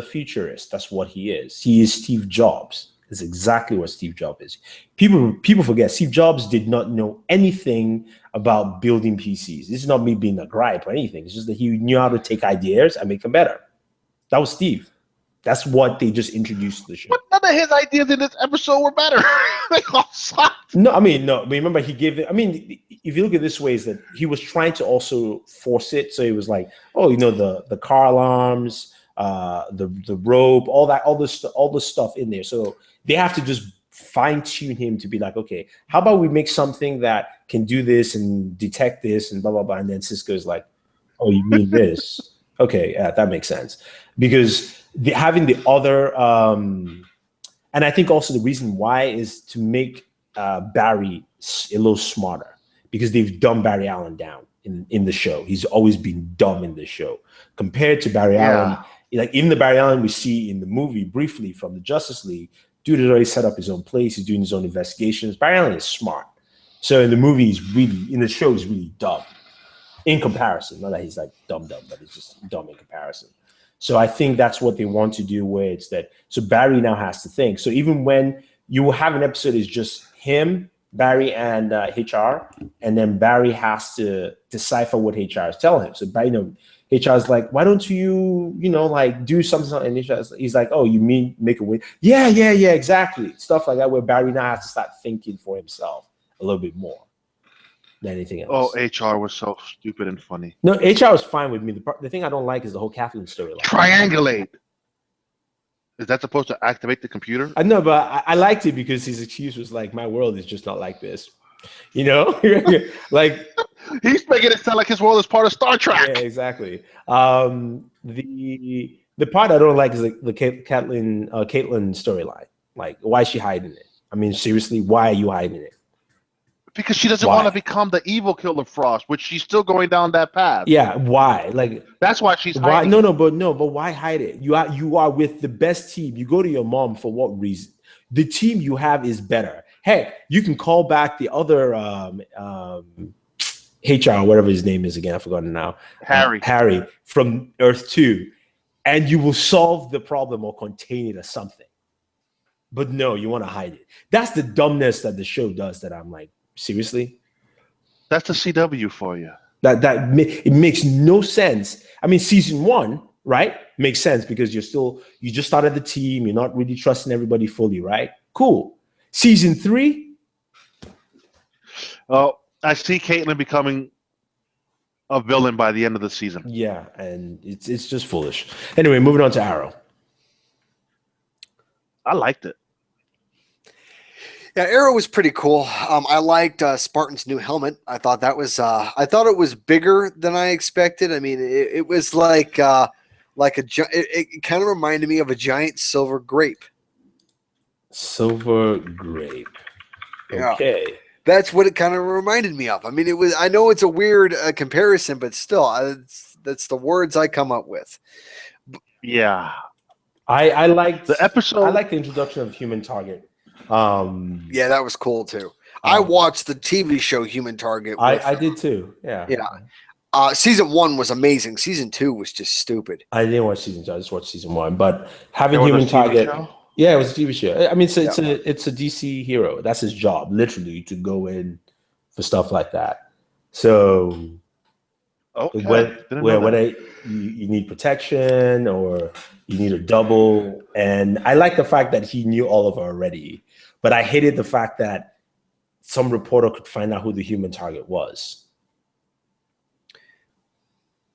[SPEAKER 4] futurist. That's what he is. He is Steve Jobs. That's exactly what Steve Jobs is. People forget Steve Jobs did not know anything about building PCs. This is not me being a gripe or anything. It's just that he knew how to take ideas and make them better. That was Steve. That's what they just introduced to the show.
[SPEAKER 2] But none of his ideas in this episode were better. They all sucked.
[SPEAKER 4] No. Remember, he gave it. I mean, if you look at it this way, is that he was trying to also force it. So he was like, oh, the car alarms, the rope, all the stuff in there. So they have to just fine tune him to be like, okay, how about we make something that can do this and detect this and blah blah blah. And then Cisco's like, oh, you mean this? Okay, yeah, that makes sense. Because having the other, and I think also the reason why is to make Barry a little smarter, because they've dumbed Barry Allen down in the show. He's always been dumb in the show compared to Barry Allen. Like even the Barry Allen we see in the movie briefly from the Justice League, dude has already set up his own place. He's doing his own investigations. Barry Allen is smart. So in the movie, in the show, he's really dumb in comparison. Not that he's like dumb, but he's just dumb in comparison. So I think that's what they want to do, where it's that. So Barry now has to think. So even when you will have an episode, is just him, Barry, and HR, and then Barry has to decipher what HR is telling him. So Barry, HR is like, why don't you, like do something? And he's like, oh, you mean make a win? Yeah, exactly. Stuff like that, where Barry now has to start thinking for himself a little bit more than anything else.
[SPEAKER 2] Oh, HR was so stupid and funny.
[SPEAKER 4] No, HR was fine with me. The thing I don't like is the whole Kathleen storyline.
[SPEAKER 2] Triangulate. Is that supposed to activate the computer?
[SPEAKER 4] I know, but I liked it because his excuse was like, my world is just not like this. Like
[SPEAKER 2] he's making it sound like his world is part of Star Trek.
[SPEAKER 4] Yeah, exactly. The part I don't like is the Caitlin storyline. Like, why is she hiding it? I mean, seriously, why are you hiding it?
[SPEAKER 2] Because she doesn't want to become the evil Killer Frost, which she's still going down that path.
[SPEAKER 4] Yeah, why? Like
[SPEAKER 2] that's why she's hiding.
[SPEAKER 4] But why hide it? You are with the best team. You go to your mom for what reason? The team you have is better. Heck, you can call back the other HR, whatever his name is again, I've forgotten now. Harry from Earth 2, and you will solve the problem or contain it or something. But no, you want to hide it. That's the dumbness that the show does that I'm like, seriously?
[SPEAKER 2] That's the CW for you.
[SPEAKER 4] It makes no sense. I mean, season 1, right? Makes sense because you just started the team. You're not really trusting everybody fully, right? Cool. Season 3?
[SPEAKER 2] Oh, I see Caitlin becoming a villain by the end of the season.
[SPEAKER 4] Yeah, and it's just foolish. Anyway, moving on to Arrow.
[SPEAKER 2] I liked it.
[SPEAKER 3] Yeah, Arrow was pretty cool. I liked Spartan's new helmet. I thought that was. I thought it was bigger than I expected. I mean, it was like a. It kind of reminded me of a giant silver grape.
[SPEAKER 4] Silver grape. Okay.
[SPEAKER 3] Yeah. That's what it kind of reminded me of. I mean, it was. I know it's a weird comparison, but still, that's the words I come up with.
[SPEAKER 2] Yeah.
[SPEAKER 4] I liked
[SPEAKER 2] the episode.
[SPEAKER 4] I liked the introduction of Human Target.
[SPEAKER 3] Yeah, that was cool too. I watched the TV show Human Target.
[SPEAKER 4] I did too. Yeah.
[SPEAKER 3] Yeah. Season 1 was amazing. Season 2 was just stupid.
[SPEAKER 4] I didn't watch season 2. I just watched season 1. But having Human Target. Yeah, it was a TV show. I mean, it's a DC hero. That's his job, literally, to go in for stuff like that. So, whether you need protection or you need a double, and I like the fact that he knew Oliver already, but I hated the fact that some reporter could find out who the Human Target was.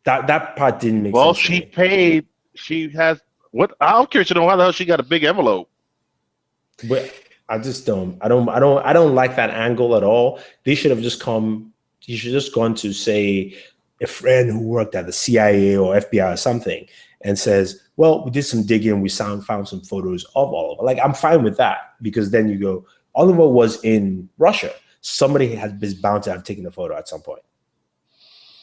[SPEAKER 4] That part didn't make sense.
[SPEAKER 2] Well, she paid. She has. What I'm curious to know how the hell she got a big envelope.
[SPEAKER 4] But I just don't. I don't like that angle at all. They should have just come. You should just gone to say a friend who worked at the CIA or FBI or something, and says, "Well, we did some digging. We found some photos of Oliver." Like, I'm fine with that, because then you go, Oliver was in Russia. Somebody is bound to have taken a photo at some point.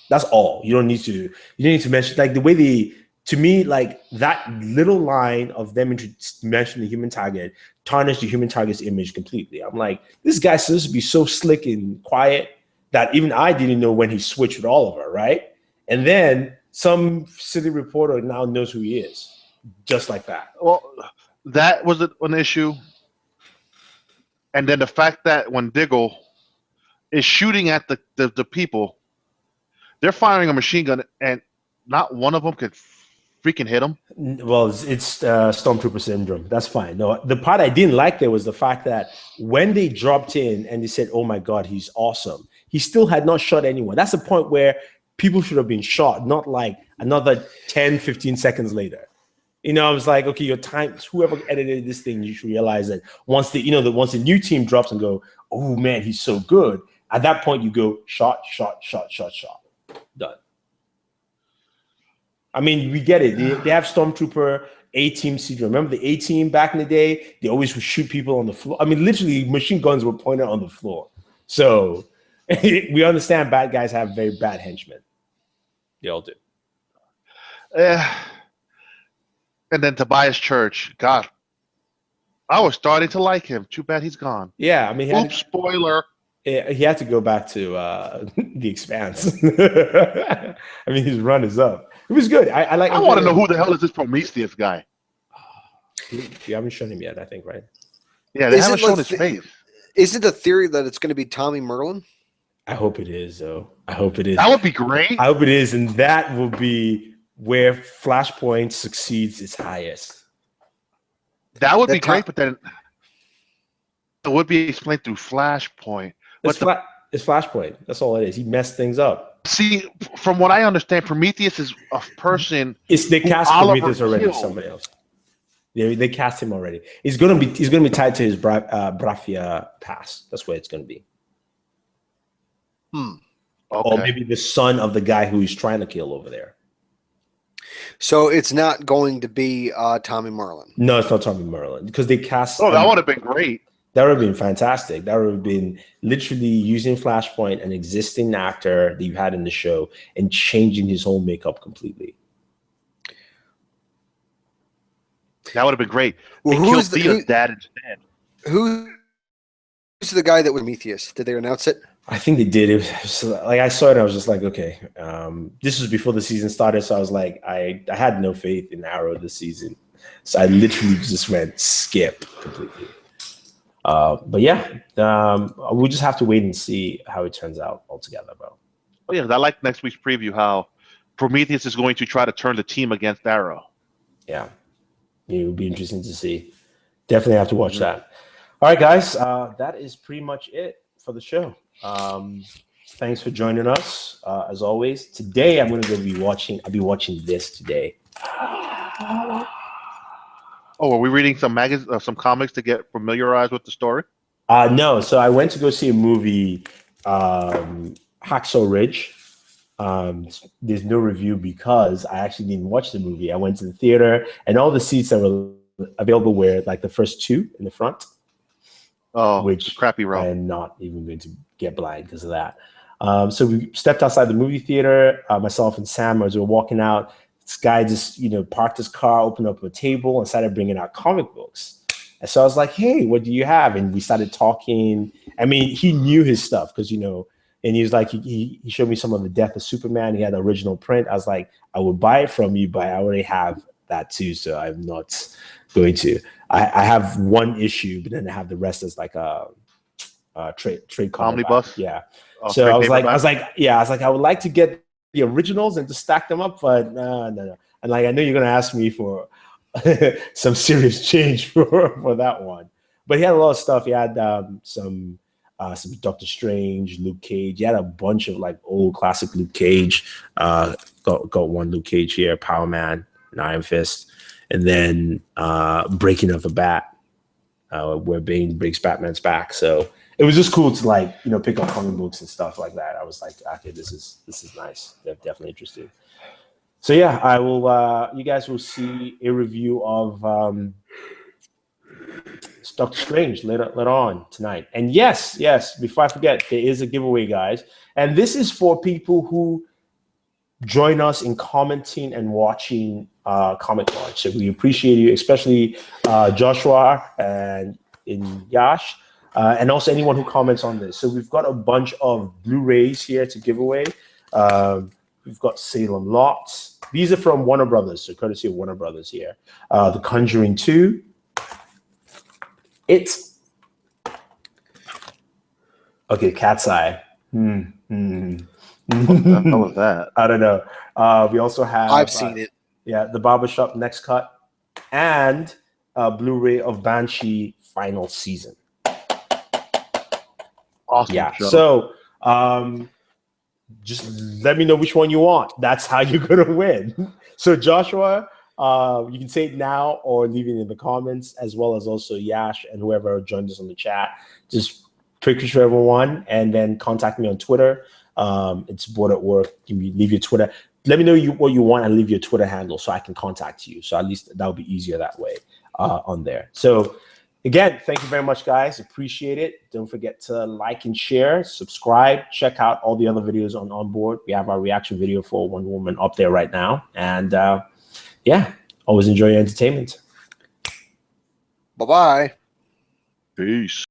[SPEAKER 4] That's all. You don't need to mention, like, the way to me, like, that little line of them mentioning the Human Target tarnished the Human Target's image completely. I'm like, this guy's supposed to be so slick and quiet that even I didn't know when he switched with Oliver, right? And then some city reporter now knows who he is, just like that.
[SPEAKER 2] Well, that was an issue. And then the fact that when Diggle is shooting at the people, they're firing a machine gun, and not one of them could freaking hit him.
[SPEAKER 4] Well, it's Stormtrooper syndrome. That's fine. No, the part I didn't like there was the fact that when they dropped in and they said, "Oh my God, he's awesome," he still had not shot anyone. That's the point where people should have been shot, not like another 10, 15 seconds later. You know, I was like, okay, your time, whoever edited this thing, you should realize that once the new team drops and go, "Oh man, he's so good," at that point you go, shot. Done. I mean, we get it. They have Stormtrooper A-Team syndrome. Remember the A-Team back in the day? They always would shoot people on the floor. I mean, literally, machine guns were pointed on the floor. So we understand bad guys have very bad henchmen. They all do.
[SPEAKER 2] And then Tobias Church. God, I was starting to like him. Too bad he's gone.
[SPEAKER 4] Yeah, I mean,
[SPEAKER 2] spoiler.
[SPEAKER 4] He had to go back to The Expanse. I mean, his run is up. It was good. I
[SPEAKER 2] want to know who the hell is this Prometheus guy.
[SPEAKER 4] You haven't shown him yet, I think, right?
[SPEAKER 2] Yeah, they haven't shown his face.
[SPEAKER 3] Is it the theory that it's going to be Tommy Merlin?
[SPEAKER 4] I hope it is, though. I hope it is.
[SPEAKER 2] That would be great.
[SPEAKER 4] I hope it is, and that will be where Flashpoint succeeds its highest.
[SPEAKER 2] That would be great, but then it would be explained through Flashpoint.
[SPEAKER 4] It's Flashpoint. That's all it is. He messed things up.
[SPEAKER 2] See, from what I understand, Prometheus is a person.
[SPEAKER 4] They cast Prometheus already. Somebody else. They cast him already. He's gonna be tied to his Brafia pass. That's where it's gonna be.
[SPEAKER 3] Okay.
[SPEAKER 4] Or maybe the son of the guy who he's trying to kill over there.
[SPEAKER 3] So it's not going to be Tommy Merlin.
[SPEAKER 4] No, it's not Tommy Merlin, because they cast.
[SPEAKER 2] Oh, that would have been great.
[SPEAKER 4] That would have been fantastic. That would have been literally using Flashpoint, an existing actor that you've had in the show, and changing his whole makeup completely.
[SPEAKER 2] That would have been great.
[SPEAKER 3] Well,
[SPEAKER 2] killed Thea's dad instead.
[SPEAKER 3] Who's the guy that was Prometheus? Did they announce it?
[SPEAKER 4] I think they did. It was like, I saw it and I was just like, okay. This was before the season started, so I was like, I had no faith in Arrow this season. So I literally just went skip completely. But yeah, we'll just have to wait and see how it turns out altogether, bro.
[SPEAKER 2] Oh yeah, I like next week's preview how Prometheus is going to try to turn the team against Arrow.
[SPEAKER 4] Yeah, it would be interesting to see. Definitely have to watch that. All right, guys, that is pretty much it for the show. Thanks for joining us. As always, today I'm going to I'll be watching this today.
[SPEAKER 2] Oh, are we reading some comics to get familiarized with the story?
[SPEAKER 4] No, so I went to go see a movie, Hacksaw Ridge. There's no review because I actually didn't watch the movie. I went to the theater, and all the seats that were available were like the first two in the front.
[SPEAKER 2] Oh,
[SPEAKER 4] which
[SPEAKER 2] crappy row.
[SPEAKER 4] I am not even going to get blind because of that. So we stepped outside the movie theater. Myself and Sam, as we were walking out, this guy just parked his car, opened up a table, and started bringing out comic books. And so I was like, "Hey, what do you have?" And we started talking. I mean, he knew his stuff because and he was like, he showed me some of the Death of Superman. He had the original print. I was like, I would buy it from you, but I already have that too, so I'm not going to. I have one issue, but then I have the rest as like a trade cover
[SPEAKER 2] Omnibus.
[SPEAKER 4] Yeah.
[SPEAKER 2] Oh,
[SPEAKER 4] So I was like,
[SPEAKER 2] paperback?
[SPEAKER 4] I would like to get the originals and to stack them up, but no. And like, I know you're gonna ask me for some serious change for that one. But he had a lot of stuff. He had some Doctor Strange, Luke Cage. He had a bunch of like old classic Luke Cage. Got one Luke Cage here, Power Man, and Iron Fist, and then Breaking of the Bat, where Bane breaks Batman's back. So it was just cool to like pick up comic books and stuff like that. I was like, okay, this is nice. They're definitely interested. So yeah, I will. You guys will see a review of Doctor Strange later on tonight. And yes, before I forget, there is a giveaway, guys. And this is for people who join us in commenting and watching Comic Launch. So we appreciate you, especially Joshua and Yash, and also anyone who comments on this. So we've got a bunch of Blu-rays here to give away. We've got Salem Lots. These are from Warner Brothers, so courtesy of Warner Brothers here. The Conjuring 2. Okay, Cat's Eye.
[SPEAKER 2] What the hell was that?
[SPEAKER 4] I don't know. We also have.
[SPEAKER 3] I've seen it.
[SPEAKER 4] Yeah, The Barbershop Next Cut, and Blu-ray of Banshee Final Season.
[SPEAKER 2] Awesome.
[SPEAKER 4] Yeah.
[SPEAKER 2] Show.
[SPEAKER 4] So, just let me know which one you want. That's how you're gonna win. So Joshua, you can say it now or leave it in the comments, as well as also Yash and whoever joined us on the chat. Just pick whichever one, and then contact me on Twitter. It's Bored at Work. You leave your Twitter. Let me know what you want and leave your Twitter handle so I can contact you. So at least that would be easier that way on there. So again, thank you very much, guys. Appreciate it. Don't forget to like and share, subscribe, check out all the other videos on OnBoored. We have our reaction video for Wonder Woman up there right now. And yeah, always enjoy your entertainment.
[SPEAKER 3] Bye-bye.
[SPEAKER 2] Peace.